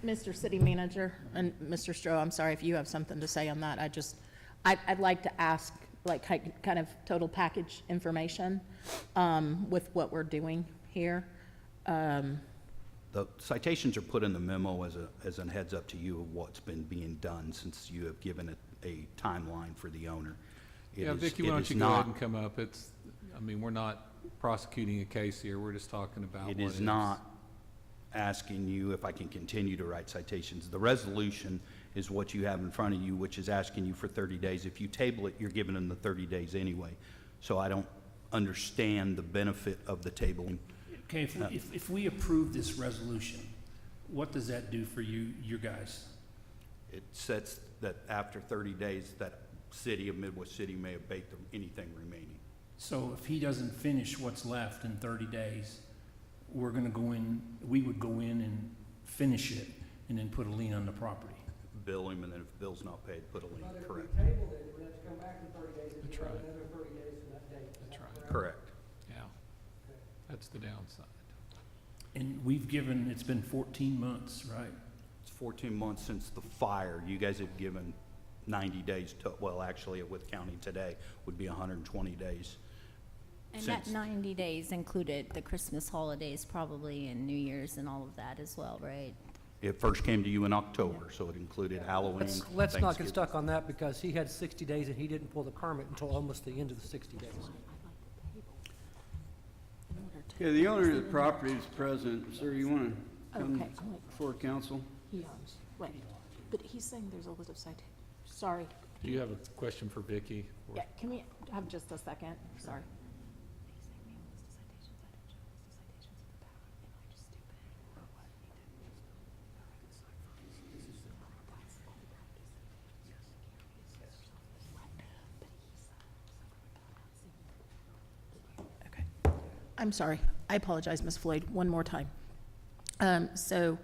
Mr. City Manager, and Mr. Stroh, I'm sorry if you have something to say on that. I'd like to ask, like, kind of total package information with what we're doing here. The citations are put in the memo as a heads up to you of what's been being done since you have given it a timeline for the owner. Yeah, Vicki, why don't you go ahead and come up? I mean, we're not prosecuting a case here, we're just talking about what It is not asking you if I can continue to write citations. The resolution is what you have in front of you, which is asking you for 30 days. If you table it, you're giving them the 30 days anyway. So I don't understand the benefit of the tabling. Okay, if we approve this resolution, what does that do for you guys? It sets that after 30 days, that city of Midwest City may abate anything remaining. So if he doesn't finish what's left in 30 days, we're gonna go in, we would go in and finish it and then put a lien on the property. Bill him, and then if bill's not paid, put a lien, correct. tabled it, we'd have to come back in 30 days. That's right. Another 30 days from that date. That's right. Correct. Yeah, that's the downside. And we've given, it's been 14 months, right? It's 14 months since the fire. You guys have given 90 days to, well, actually, with counting today, would be 120 days. And that Since- 90 days included the Christmas holidays probably and New Year's and all of that as well, right? It first came to you in October, so it included Halloween, Let's not get Thanksgiving. stuck on that because he had 60 days and he didn't pull the permit until almost the end of the 60 days. Okay, the owner of the property is present. Sir, you want to come Okay, before council? yeah, right. But he's saying there's a list of citations. Sorry. Do you have a question for Vicki? Or- Yeah, can we have just a second? Sorry. Okay. I'm sorry. I apologize, Ms. Floyd, one more time. So,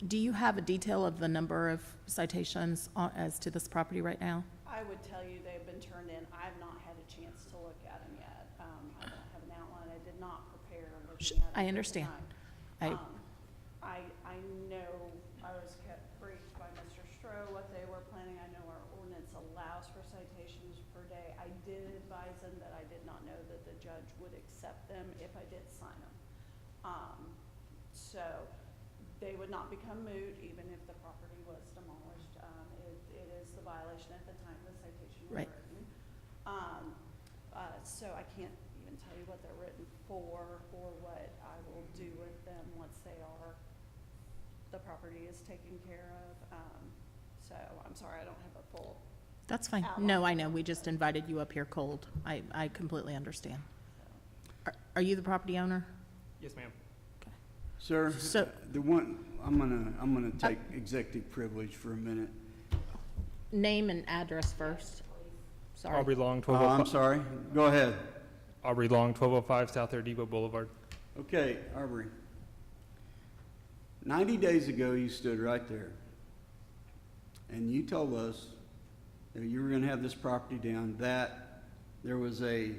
do you have a detail of the number of citations as to this property right now? I would tell you they've been turned in. I've not had a chance to look at them yet. I don't have an outline. I did not prepare looking at it. I at the understand. time. I know I was kept briefed by Mr. Stroh what they were planning. I know our ordinance allows for citations per day. I did advise them that I did not know that the judge would accept them if I did sign them. So they would not become moot even if the property was demolished. It is the violation at the time the citation was Right. written. So I can't even tell you what they're written for or what I will do with them once the property is taken care of. So I'm sorry, I don't have a full, That's fine. outline. No, I know. We just invited you up here cold. I completely understand. Are you the property owner? Yes, ma'am. Sir, So- the one, I'm gonna take executive privilege for a minute. Name and address first. Sorry. Aubrey Long, I'm 1205, sorry. Go ahead. Aubrey Long, 1205 South Air Depot Boulevard. Okay, Arbery. 90 days ago, you stood right there, and you told us that you were going to have this property down, that there was a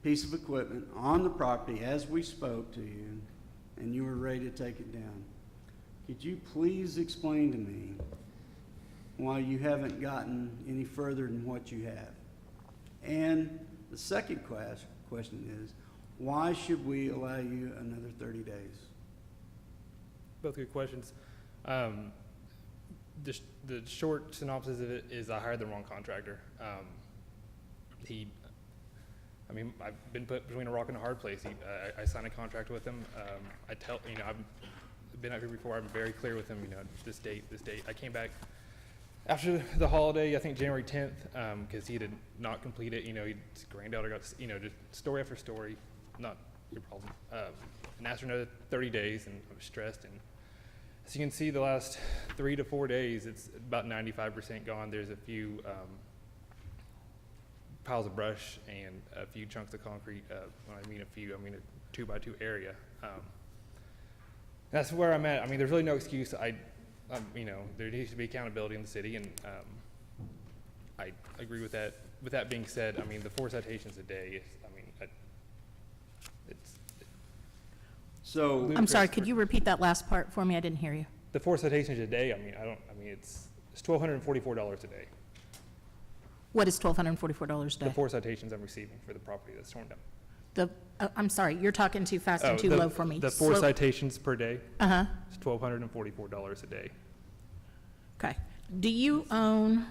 piece of equipment on the property as we spoke to you and you were ready to take it down. Could you please explain to me why you haven't gotten any further than what you have? And the second question is, why should we allow you another 30 days? Both good questions. The short synopsis of it is I hired the wrong contractor. I've been put between a rock and a hard place. I signed a contract with him. I've been out here before. I'm very clear with him, this date. I came back after the holiday, I think January 10th, because he did not complete it. His granddaughter got, just story after story, not your problem. And asked for another 30 days, and I was stressed. And as you can see, the last 3 to 4 days, it's about 95% gone. There's a few piles of brush and a few chunks of concrete. When I mean a few, I mean a 2x2 area. That's where I'm at. There's really no excuse. There needs to be accountability in the city, and I agree with that. With that being said, the 4 citations a day So, I'm sorry, could you repeat that last part for me? I didn't hear you. the 4 citations a day. It's $1,244 a day. What is $1,244 a The day? 4 citations I'm receiving for the property that's torn down. I'm sorry, you're talking too fast and Oh, too low for me. The 4 Slow- citations per day, Uh-huh, it's $1,244 a day. okay. Do you own,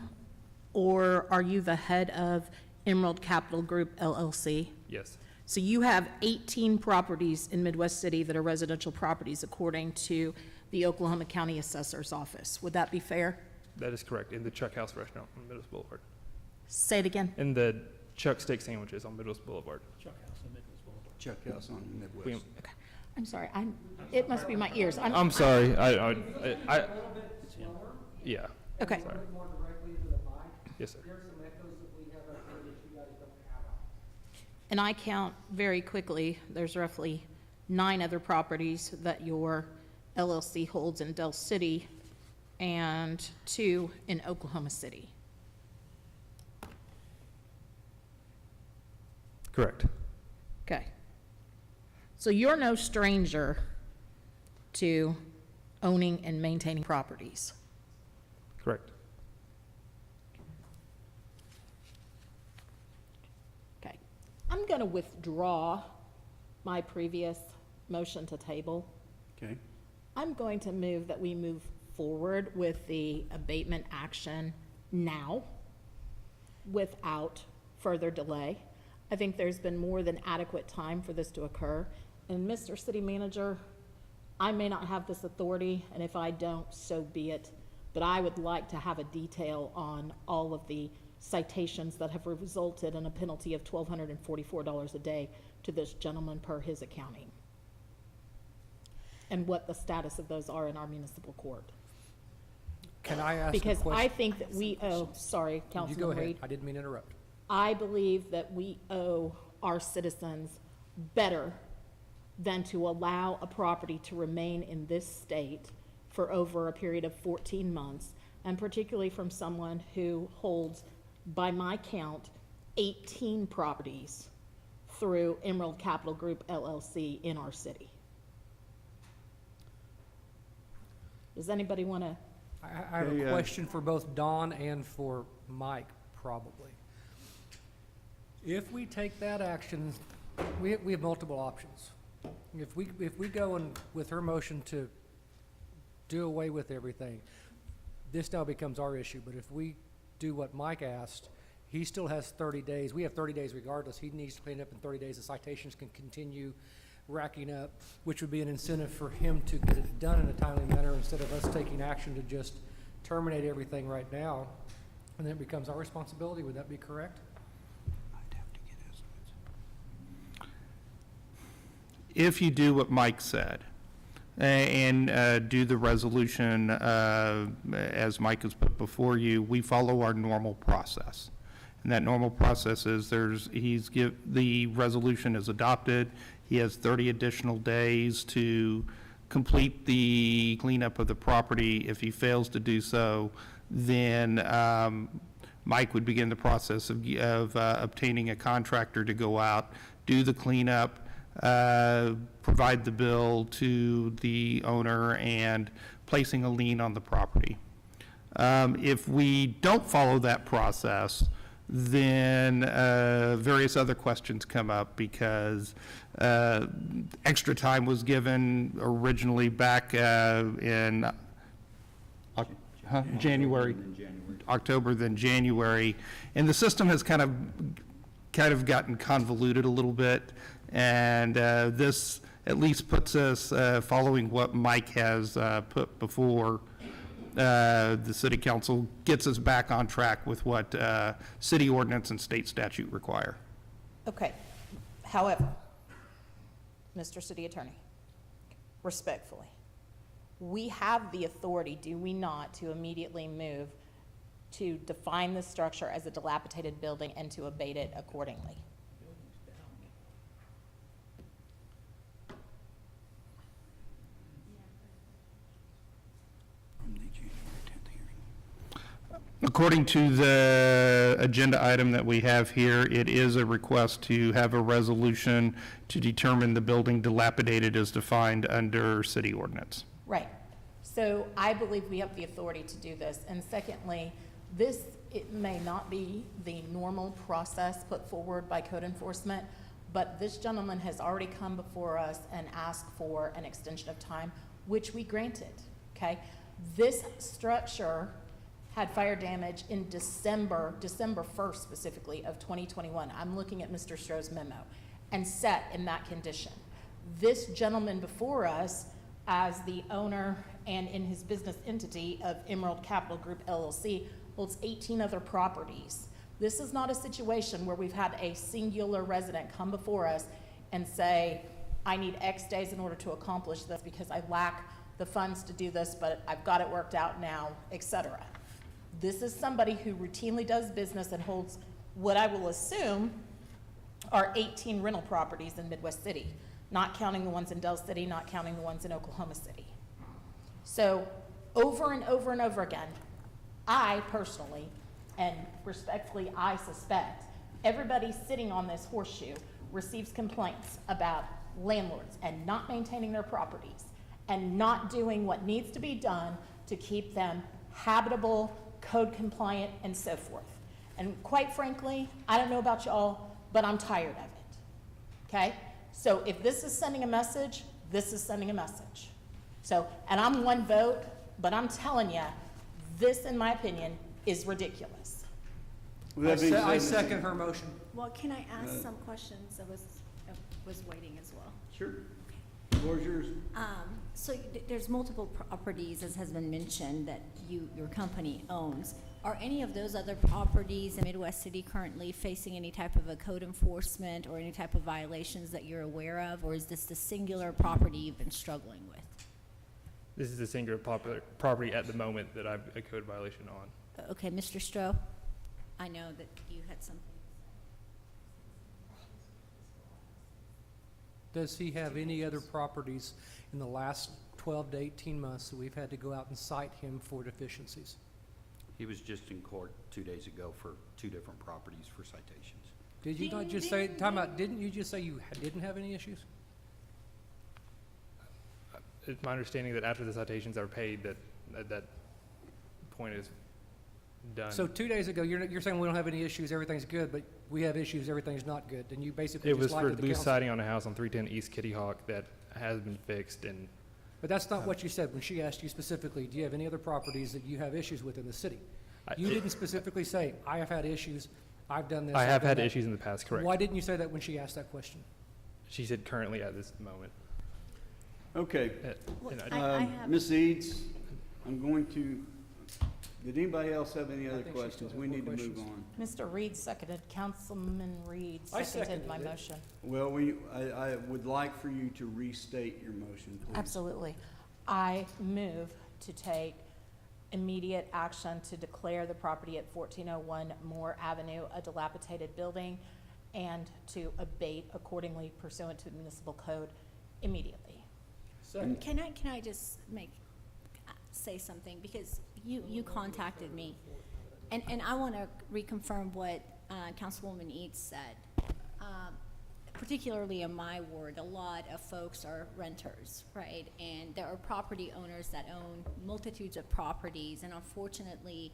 or are you the head of Emerald Capital Group LLC? Yes, So you have 18 properties in Midwest City that are residential properties according to the Oklahoma County Assessor's Office. Would that be fair? that is correct, in the Chuck House restaurant on Middles Boulevard. Say it again. And the Chuck Steak Sandwiches on Middles Boulevard. Chuck House on Midwest. We- I'm sorry, it must be my ears. I'm sorry, yeah, Okay. sorry. Yes, sir. And I count very quickly, there's roughly 9 other properties that your LLC holds in Del City and 2 in Oklahoma City. Correct. Okay. So you're no stranger to owning and maintaining properties. Correct. Okay. I'm going to withdraw my previous motion to table. Okay. I'm going to move that we move forward with the abatement action now without further delay. I think there's been more than adequate time for this to occur. And Mr. City Manager, I may not have this authority, and if I don't, so be it. But I would like to have a detail on all of the citations that have resulted in a penalty of $1,244 a day to this gentleman per his accounting, and what the status of those are in our municipal court. Can I ask a Because question? I think that we owe, sorry, You go Councilman ahead. Reed. I didn't mean to interrupt. I believe that we owe our citizens better than to allow a property to remain in this state for over a period of 14 months, and particularly from someone who holds, by my count, 18 properties through Emerald Capital Group LLC in our city. Does anybody want to? I have Hey, a question for both Don and for Mike, probably. If we take that action, we have multiple options. If we go and, with her motion to do away with everything, this now becomes our issue, but if we do what Mike asked, he still has 30 days. We have 30 days regardless. He needs to clean up in 30 days. The citations can continue racking up, which would be an incentive for him to get it done in a timely manner instead of us taking action to just terminate everything right now, and then it becomes our responsibility. Would that be correct? If you do what Mike said, and do the resolution as Mike has put before you, we follow our normal process. And that normal process is the resolution is adopted, he has 30 additional days to complete the cleanup of the property. If he fails to do so, then Mike would begin the process of obtaining a contractor to go out, do the cleanup, provide the bill to the owner and placing a lien on the property. If we don't follow that process, then various other questions come up because extra time was given originally back in January, October, then January, and the system has kind of gotten convoluted a little bit, and this at least puts us following what Mike has put before the city council, gets us back on track with what city ordinance and state statute require. Okay. However, Mr. City Attorney, respectfully, we have the authority, do we not, to immediately move to define the structure as a dilapidated building and to abate it accordingly? According to the agenda item that we have here, it is a request to have a resolution to determine the building dilapidated as defined under city ordinance. Right. So I believe we have the authority to do this. And secondly, this, it may not be the normal process put forward by code enforcement, but this gentleman has already come before us and asked for an extension of time, which we granted, okay? This structure had fire damage in December 1st specifically of 2021. I'm looking at Mr. Stroh's memo, and set in that condition. This gentleman before us, as the owner and in his business entity of Emerald Capital Group LLC, holds 18 other properties. This is not a situation where we've had a singular resident come before us and say, I need X days in order to accomplish this because I lack the funds to do this, but I've got it worked out now, etc. This is somebody who routinely does business and holds what I will assume are 18 rental properties in Midwest City, not counting the ones in Del City, not counting the ones in Oklahoma City. So over and over and over again, I personally, and respectfully, I suspect, everybody sitting on this horseshoe receives complaints about landlords and not maintaining their properties and not doing what needs to be done to keep them habitable, code compliant, and so forth. And quite frankly, I don't know about y'all, but I'm tired of it, okay? So if this is sending a message, this is sending a message. So, and I'm one vote, but I'm telling you, this, in my opinion, is ridiculous. I second her motion. Well, can I ask some questions? I was waiting as well. Sure. The floor is yours. So there's multiple properties, as has been mentioned, that your company owns. Are any of those other properties in Midwest City currently facing any type of a code enforcement or any type of violations that you're aware of? Or is this the singular property you've been struggling with? This is the singular property at the moment that I have a code violation on. Okay, Mr. Stroh, I know that you had something. Does he have any other properties in the last 12 to 18 months that we've had to go out and cite him for deficiencies? He was just in court 2 days ago for 2 different properties for citations. Did you not just say, time out, didn't you just say you didn't have any issues? It's my understanding that after the citations are paid, that point is done. So 2 days ago, you're saying we don't have any issues, everything's good, but we have issues, everything's not good, and you basically It just was lied for to the loose council. siding on a house on 310 East Kitty Hawk that has been fixed, and But that's not what you said when she asked you specifically, do you have any other properties that you have issues with in the city? You didn't specifically say, I have had issues, I've done this. I I've have done had that." issues in the past, correct? Why didn't you say that when she asked that question? She said currently at this moment. Okay. And I have- Ms. Eads, I'm going to, did anybody else have any other think she still questions? has We more need to move questions. on. Mr. Reed seconded, Councilman Reed I seconded my seconded it. motion. Well, I would like for you to restate your motion, please. Absolutely. I move to take immediate action to declare the property at 1401 Moore Avenue a dilapidated building and to abate accordingly pursuant to the municipal code immediately. Can I just say something? Because you contacted me, and I want to reconfirm what Councilwoman Eads said. particularly in my ward, a lot of folks are renters, right? And there are property owners that own multitudes of properties, and unfortunately,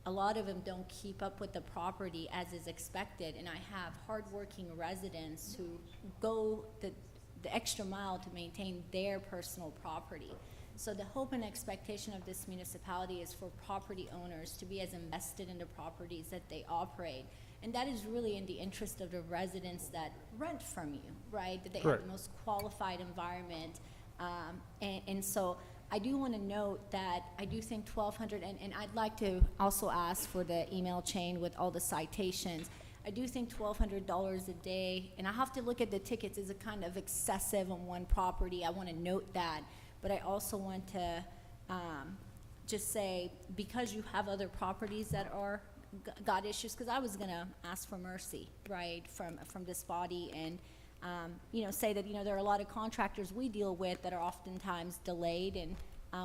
a lot of them don't keep up with the property as is expected, and I have hardworking residents who go the extra mile to maintain their personal property. So the hope and expectation of this municipality is for property owners to be as invested in the properties that they operate. And that is really in the interest of the residents that rent from you, right? That they have the most qualified environment. And so I do want to note that I do think 1,200, and I'd like to also ask for the email chain with all the citations. I do think $1,200 a day, and I have to look at the tickets, is a kind of excessive on one property. I want to note that. But I also want to just say, because you have other properties that are got issues, because I was going to ask for mercy, right, from this body, and you know, say that, you know, there are a lot of contractors we deal with that are oftentimes delayed and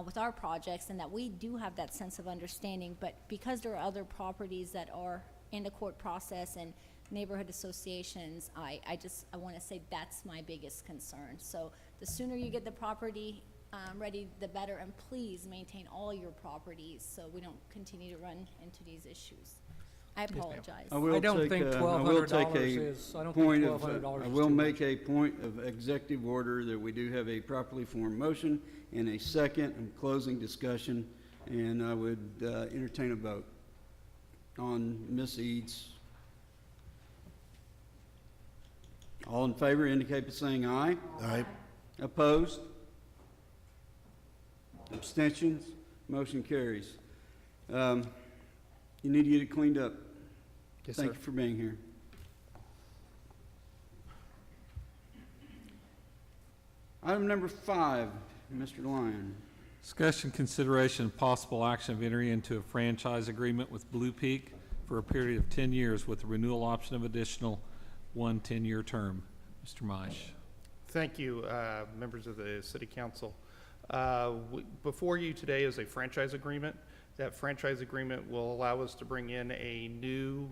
with our projects, and that we do have that sense of understanding. But because there are other properties that are in the court process and neighborhood associations, I want to say that's my biggest concern. So the sooner you get the property ready, the better, and please maintain all your properties so we don't continue to run into these issues. I apologize. I will don't take, think I will take $1,200 a is- I don't think point of, $1,200 I is will too make a point of executive order that we do have a properly formed motion and a second and closing discussion, and I would entertain a vote on Ms. Eads. All in favor indicate by saying aye. Aye. Opposed? Abstentions? Motion carries. You need to get it cleaned up. Yes, Thank sir. you for being here. Item number 5, Mr. Lyon. Discussion, consideration, and possible action of entering into a franchise agreement with Blue Peak for a period of 10 years with a renewal option of additional 1 10-year term. Mr. Maish. Thank you, members of the City Council. Before you today is a franchise agreement. That franchise agreement will allow us to bring in a new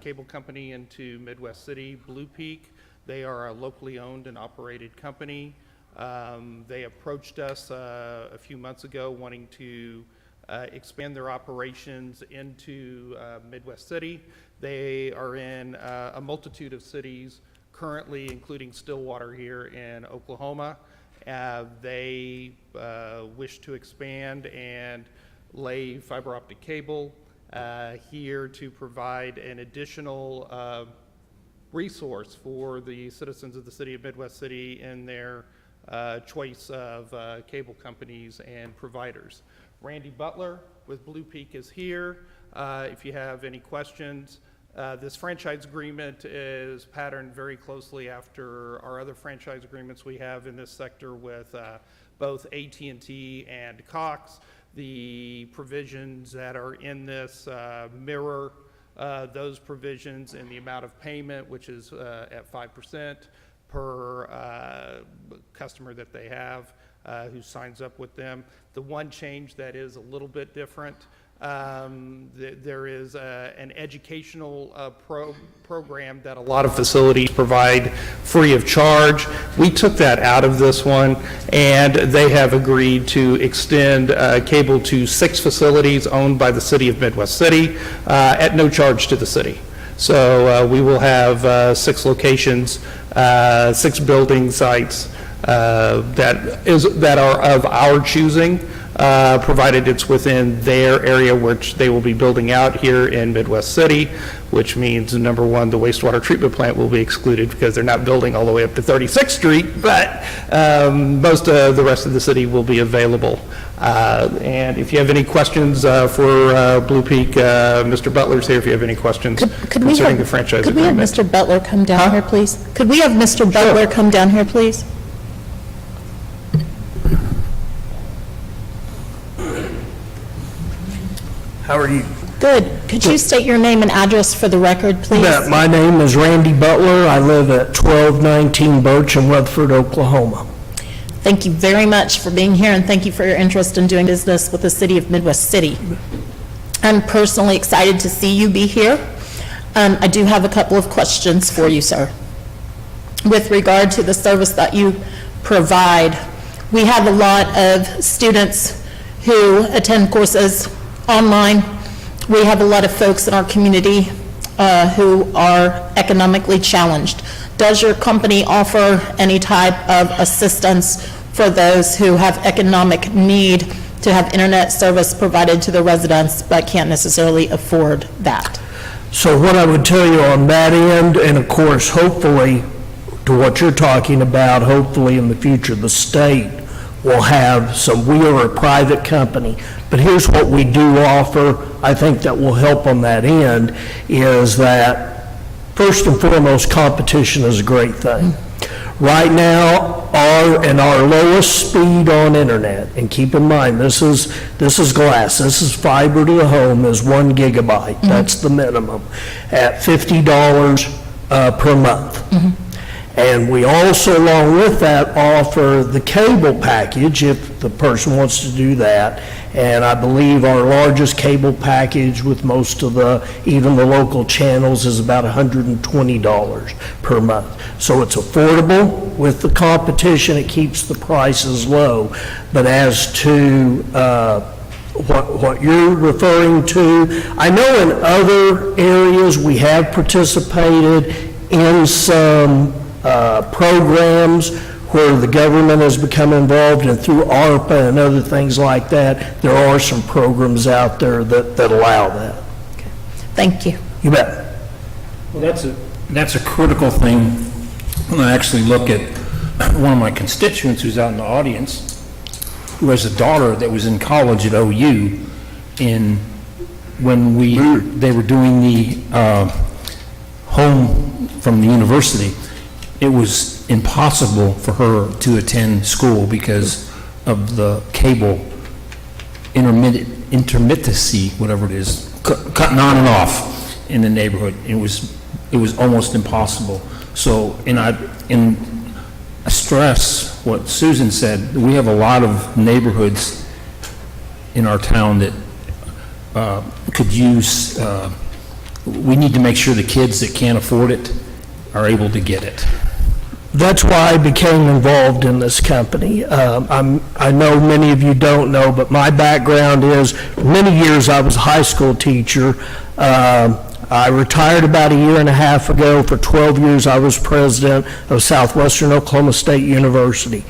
cable company into Midwest City, Blue Peak. They are a locally owned and operated company. They approached us a few months ago wanting to expand their operations into Midwest City. They are in a multitude of cities currently, including Stillwater here in Oklahoma. They wish to expand and lay fiber optic cable here to provide an additional resource for the citizens of the city of Midwest City in their choice of cable companies and providers. Randy Butler with Blue Peak is here. If you have any questions, this franchise agreement is patterned very closely after our other franchise agreements we have in this sector with both AT&T and Cox. The provisions that are in this mirror those provisions in the amount of payment, which is at 5% per customer that they have who signs up with them. The one change that is a little bit different, there is an educational program that a lot of facilities provide free of charge. We took that out of this one, and they have agreed to extend cable to 6 facilities owned by the city of Midwest City at no charge to the city. So we will have 6 locations, 6 building sites that are of our choosing, provided it's within their area, which they will be building out here in Midwest City, which means, number one, the wastewater treatment plant will be excluded because they're not building all the way up to 36th Street, but most of the rest of the city will be available. And if you have any questions for Blue Peak, Mr. Butler's here if you have any questions concerning the franchise Could we have agreement. Mr. Butler come down here, please? Could we have Mr. Butler come down here, please? How are you? Good. Could you state your name and address for the record, please? Yeah, my name is Randy Butler. I live at 1219 Birch in Rutherford, Oklahoma. Thank you very much for being here, and thank you for your interest in doing business with the city of Midwest City. I'm personally excited to see you be here. I do have a couple of questions for you, sir. with regard to the service that you provide. We have a lot of students who attend courses online. We have a lot of folks in our community who are economically challenged. Does your company offer any type of assistance for those who have economic need to have internet service provided to the residents but can't necessarily afford that? So what I would tell you on that end, and of course, hopefully, to what you're talking about, hopefully in the future, the state will have some, we are a private company, but here's what we do offer, I think that will help on that end, is that, first and foremost, competition is a great thing. Right now, our lowest speed on internet, and keep in mind, this is glass, this is fiber to the home, is 1 gigabyte. That's the minimum, at $50 per month. And we also, along with that, offer the cable package if the person wants to do that. And I believe our largest cable package with most of even the local channels is about $120 per month. So it's affordable. With the competition, it keeps the prices low. But as to what you're referring to, I know in other areas we have participated in some programs where the government has become involved, and through ARPA and other things like that, there are some programs out there that allow that. Thank you. You bet. Well, that's a critical thing. When I actually look at one of my constituents who's out in the audience, who has a daughter that was in college at OU, when they were doing the home from the university, it was impossible for her to attend school because of the cable intermittency, whatever it is, cutting on and off in the neighborhood. It was almost impossible. So, and I stress what Susan said. We have a lot of neighborhoods in our town that could use. We need to make sure the kids that can't afford it are able to get it. That's why I became involved in this company. I know many of you don't know, but my background is, for many years I was a high school teacher. I retired about 1.5 years ago. For 12 years I was president of Southwestern Oklahoma State University.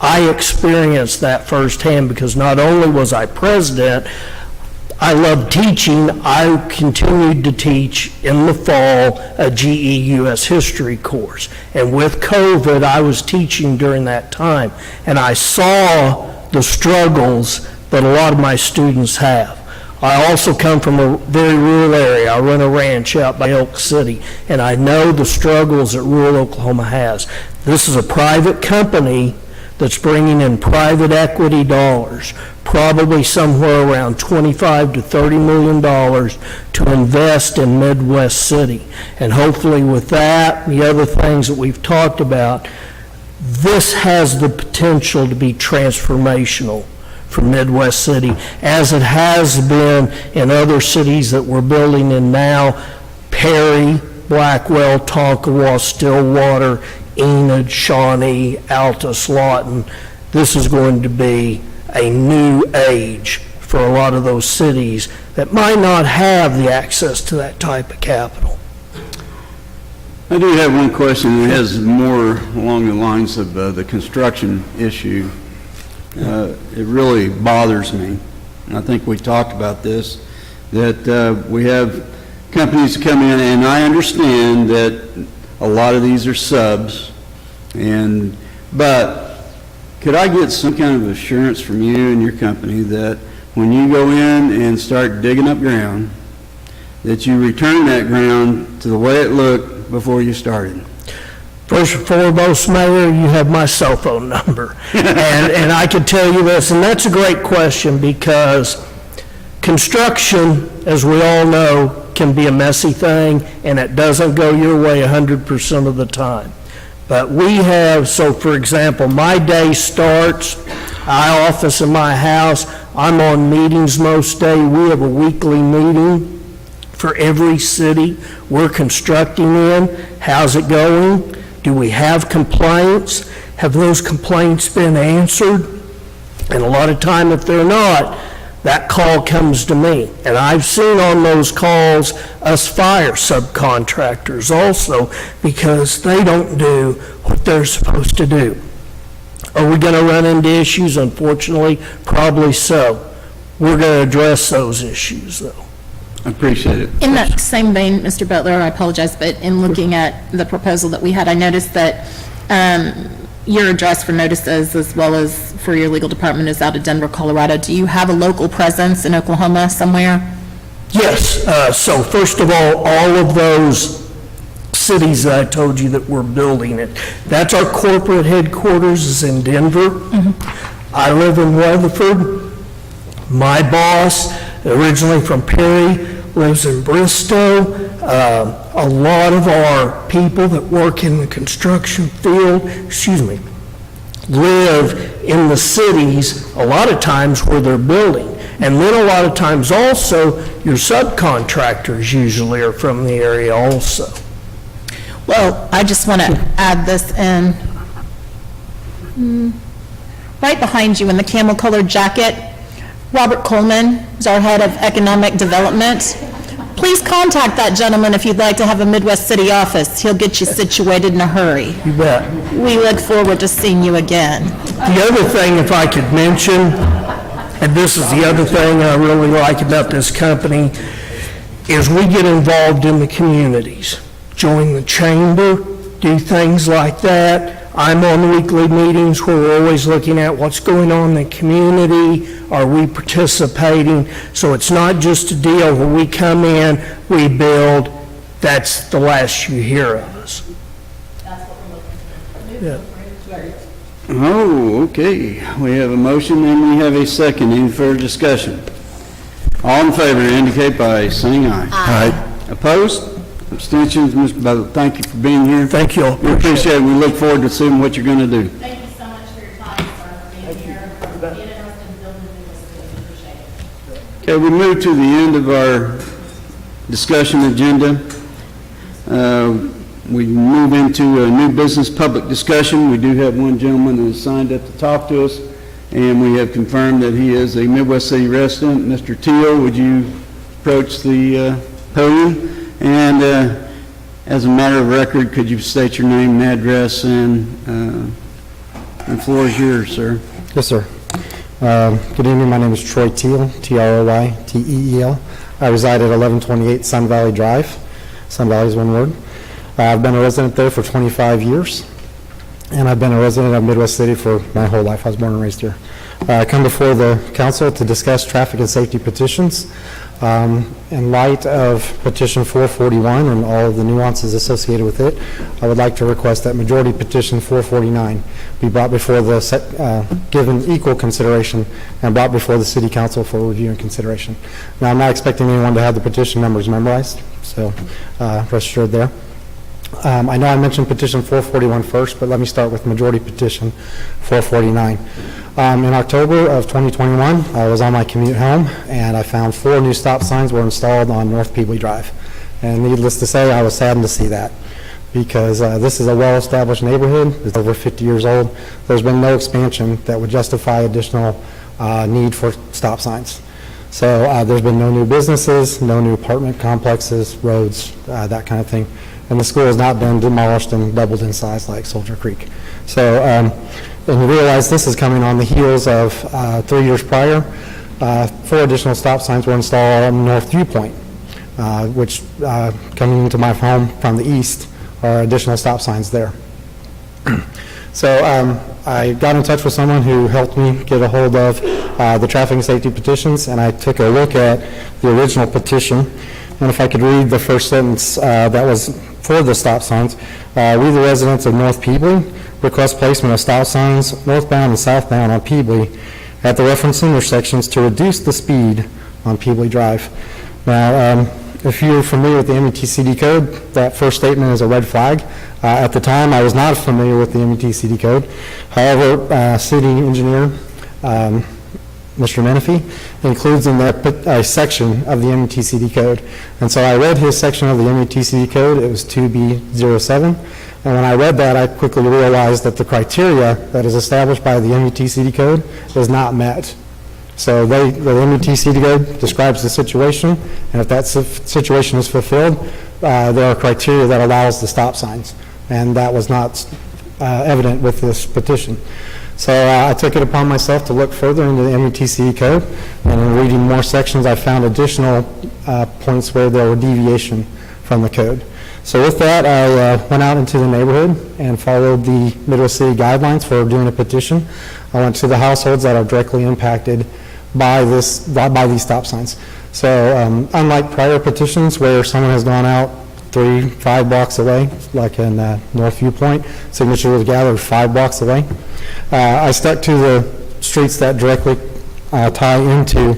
I experienced that firsthand because not only was I president, I loved teaching. I continued to teach in the fall a GE U.S. history course. And with COVID, I was teaching during that time. And I saw the struggles that a lot of my students have. I also come from a very rural area. I run a ranch out by Elk City, and I know the struggles that rural Oklahoma has. This is a private company that's bringing in private equity dollars, probably somewhere around $25 to $30 million to invest in Midwest City. And hopefully with that and the other things that we've talked about, this has the potential to be transformational for Midwest City, as it has been in other cities that we're building in now: Perry, Blackwell, Tonkawa, Stillwater, Enid, Shawnee, Altus, Lawton. This is going to be a new age for a lot of those cities that might not have the access to that type of capital. I do have one question that has more along the lines of the construction issue. It really bothers me, and I think we talked about this, that we have companies come in, and I understand that a lot of these are subs, but could I get some kind of assurance from you and your company that when you go in and start digging up ground, that you return that ground to the way it looked before you started? First and foremost, Mayor, you have my cell phone number. And I can tell you this, and that's a great question, because construction, as we all know, can be a messy thing, and it doesn't go your way 100% of the time. But we have, so for example, my day starts, I office in my house, I'm on meetings most days. We have a weekly meeting for every city we're constructing in. How's it going? Do we have complaints? Have those complaints been answered? And a lot of time, if they're not, that call comes to me. And I've seen on those calls us fire subcontractors also because they don't do what they're supposed to do. Are we going to run into issues? Unfortunately, probably so. We're going to address those issues, though. I appreciate it. In that same vein, Mr. Butler, I apologize, but in looking at the proposal that we had, I noticed that your address for notices as well as for your legal department is out of Denver, Colorado. Do you have a local presence in Oklahoma somewhere? Yes, so first of all of those cities that I told you that we're building it, that's our corporate headquarters is in Denver. I live in Weatherford. My boss, originally from Perry, lives in Bristow. A lot of our people that work in the construction field, live in the cities a lot of times where they're building. And then a lot of times also, your subcontractors usually are from the area also. Well, I just want to add this in. Right behind you in the camel-colored jacket, Robert Coleman is our head of economic development. Please contact that gentleman if you'd like to have a Midwest City office. He'll get you situated in a hurry. You bet. We look forward to seeing you again. The other thing, if I could mention, and this is the other thing I really like about this company, is we get involved in the communities. Join the chamber, do things like that. I'm on weekly meetings where we're always looking at what's going on in the community. Are we participating? So it's not just a deal where we come in, we build, that's the last you hear of us. Yeah. Oh, okay. We have a motion and we have a second. Any further discussion? All in favor indicate by saying aye. Aye. Opposed? Abstentions? Mr. Butler, thank you for being here. Thank you all. We appreciate it. We look forward to seeing what you're going to do. Thank you so much for your time, sir, for being here, being interested in building this. Appreciate it. Okay, we move to the end of our discussion agenda. We move into a new business public discussion. We do have one gentleman who has signed up to talk to us, and we have confirmed that he is a Midwest City resident. Mr. Teal, would you approach the podium? And as a matter of record, could you state your name and address, and the floor is yours, sir. Yes, sir. Good evening. My name is Troy Teal, T-R-O-Y-T-E-E-L. I reside at 1128 Sun Valley Drive. Sun Valley is one word. I've been a resident there for 25 years, and I've been a resident of Midwest City for my whole life. I was born and raised here. I come before the council to discuss traffic and safety petitions. In light of petition 441 and all of the nuances associated with it, I would like to request that majority petition 449 be brought before the, given equal consideration and brought before the city council for review and consideration. Now, I'm not expecting anyone to have the petition numbers memorized, so rest assured there. I know I mentioned petition 441 first, but let me start with majority petition 449. In October of 2021, I was on my commute home, and I found 4 new stop signs were installed on North Peebly Drive. And needless to say, I was saddened to see that, because this is a well-established neighborhood. It's over 50 years old. There's been no expansion that would justify additional need for stop signs. So there's been no new businesses, no new apartment complexes, roads, that kind of thing. And the school has not been demolished and doubled in size like Soldier Creek. So, and you realize this is coming on the heels of 3 years prior, 4 additional stop signs were installed on North Viewpoint, which coming into my home from the east are additional stop signs there. So I got in touch with someone who helped me get a hold of the traffic and safety petitions, and I took a look at the original petition. And if I could read the first sentence that was for the stop signs. We, the residents of North Peebly, request placement of stop signs northbound and southbound on Peebly at the reference intersections to reduce the speed on Peebly Drive. Now, if you're familiar with the METCD code, that first statement is a red flag. At the time, I was not familiar with the METCD code. However, city engineer, Mr. Menifee, includes in that a section of the METCD code. And so I read his section of the METCD code. It was 2B07. And when I read that, I quickly realized that the criteria that is established by the MUTCD code is not met. So the MUTCD code describes the situation, and if that situation is fulfilled, there are criteria that allows the stop signs, and that was not evident with this petition. So I took it upon myself to look further into the MUTCD code, and in reading more sections, I found additional points where there were deviation from the code. So with that, I went out into the neighborhood and followed the Midwest City guidelines for doing a petition. I went to the households that are directly impacted by these stop signs. So unlike prior petitions where someone has gone out 3-5 blocks away, like in North Viewpoint, signatures were gathered 5 blocks away. I stuck to the streets that directly tie into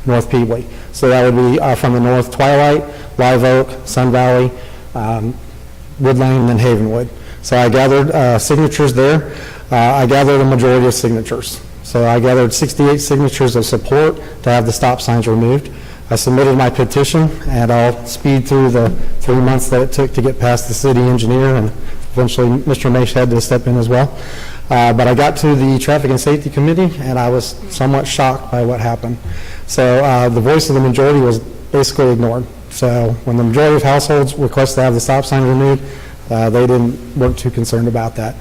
North Peebly. So that would be from the north, Twilight, Live Oak, Sun Valley, Wood Lane, and then Havenwood. So I gathered signatures there. I gathered a majority of signatures. So I gathered 68 signatures of support to have the stop signs removed. I submitted my petition, and I'll speed through the 3 months that it took to get past the city engineer, and eventually Mr. Maish had to step in as well. But I got to the Traffic and Safety Committee, and I was somewhat shocked by what happened. So the voice of the majority was basically ignored. So when the majority of households requested to have the stop sign removed, they weren't too concerned about that.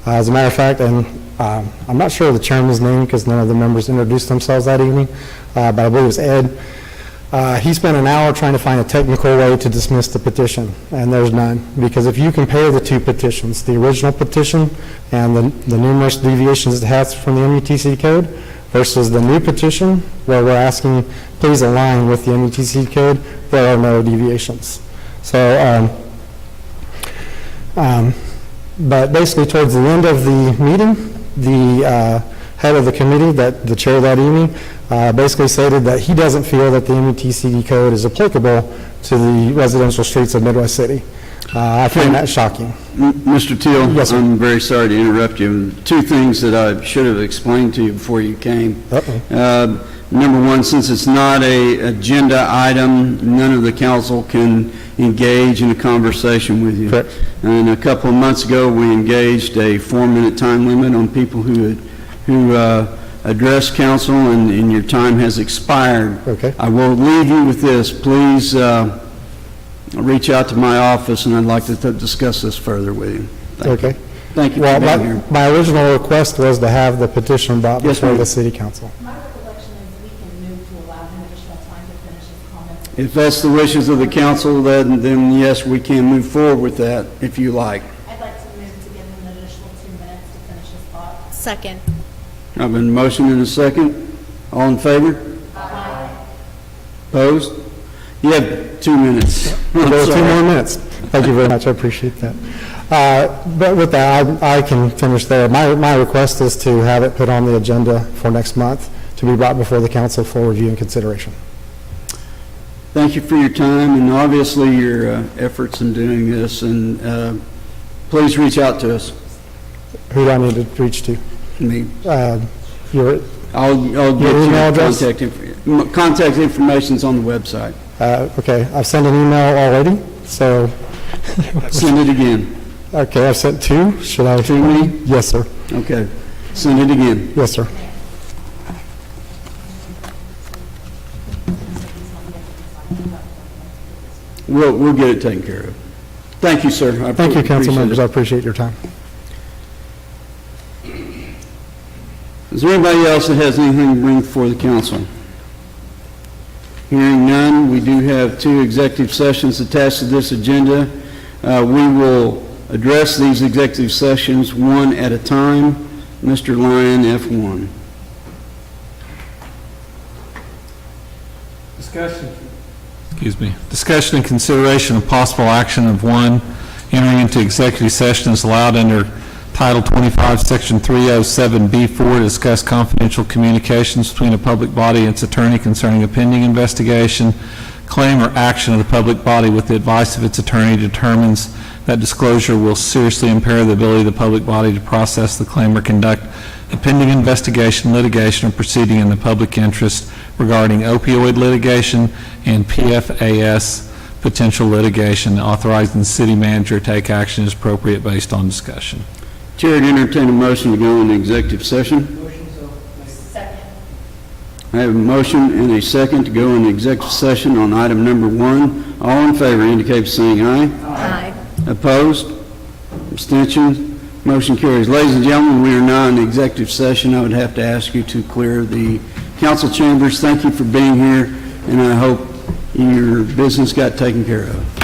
As a matter of fact, and I'm not sure of the chairman's name because none of the members introduced themselves that evening, but I believe it was Ed. He spent an hour trying to find a technical way to dismiss the petition, and there's none. Because if you compare the two petitions, the original petition and the numerous deviations it has from the MUTCD code versus the new petition where we're asking, please align with the MUTCD code, there are no deviations. So, but basically towards the end of the meeting, the head of the committee, the chair that evening, basically stated that he doesn't feel that the MUTCD code is applicable to the residential streets of Midwest City. I find that shocking. Mr. Teal, Yes, sir. I'm very sorry to interrupt you. 2 things that I should have explained to you before you came. Number one, since it's not an agenda item, none of the council can engage in a conversation with you. Correct. And a couple of months ago, we engaged a 4-minute time limit on people who addressed council, and your time has expired. Okay. I will leave you with this. Please reach out to my office, and I'd like to discuss this further with you. Thank you. Okay. Thank you Well, for being here. my original request was to have the petition brought Yes, before ma'am. the city council. My recollection is we can move to allow him additional time to finish his comments. If that's the wishes of the council, then yes, we can move forward with that if you like. I'd like to move to give him an additional 2 minutes to finish his thought. Second. I've been motioned in a second. All in favor? Opposed? You have 2 minutes. I'm There are 2 sorry. more minutes. Thank you very much, I appreciate that. But with that, I can finish there. My request is to have it put on the agenda for next month to be brought before the council for review and consideration. Thank you for your time and obviously your efforts in doing this, and please reach out to us. Who do I need to reach to? Me. Your I'll get Your you email address? contact information's on the website. Okay, I've sent an email already, so, Send it again. okay, I've sent 2. Should I? To me? Yes, sir. Okay. Send it again. Yes, sir. We'll get it taken care of. Thank you, sir. I Thank you, council appreciate members. it. I appreciate your time. Is there anybody else that has anything to bring before the council? Hearing none, we do have 2 executive sessions attached to this agenda. We will address these executive sessions one at a time. Mr. Lyon, F1. Discussion and consideration of possible action of 1, entering into executive session is allowed under Title 25, Section 307B4 to discuss confidential communications between a public body and its attorney concerning a pending investigation, claim, or action of the public body with the advice of its attorney determines that disclosure will seriously impair the ability of the public body to process the claim or conduct a pending investigation, litigation, or proceeding in the public interest regarding opioid litigation and PFAS potential litigation, authorizing the city manager to take action as appropriate based on discussion. Chair would entertain a motion to go into executive session. I have a motion and a second to go into executive session on item number 1. All in favor indicate by saying aye. Aye. Opposed? Abstentions? Motion carries. Ladies and gentlemen, we are now in executive session. I would have to ask you to clear the council chambers. Thank you for being here, and I hope your business got taken care of.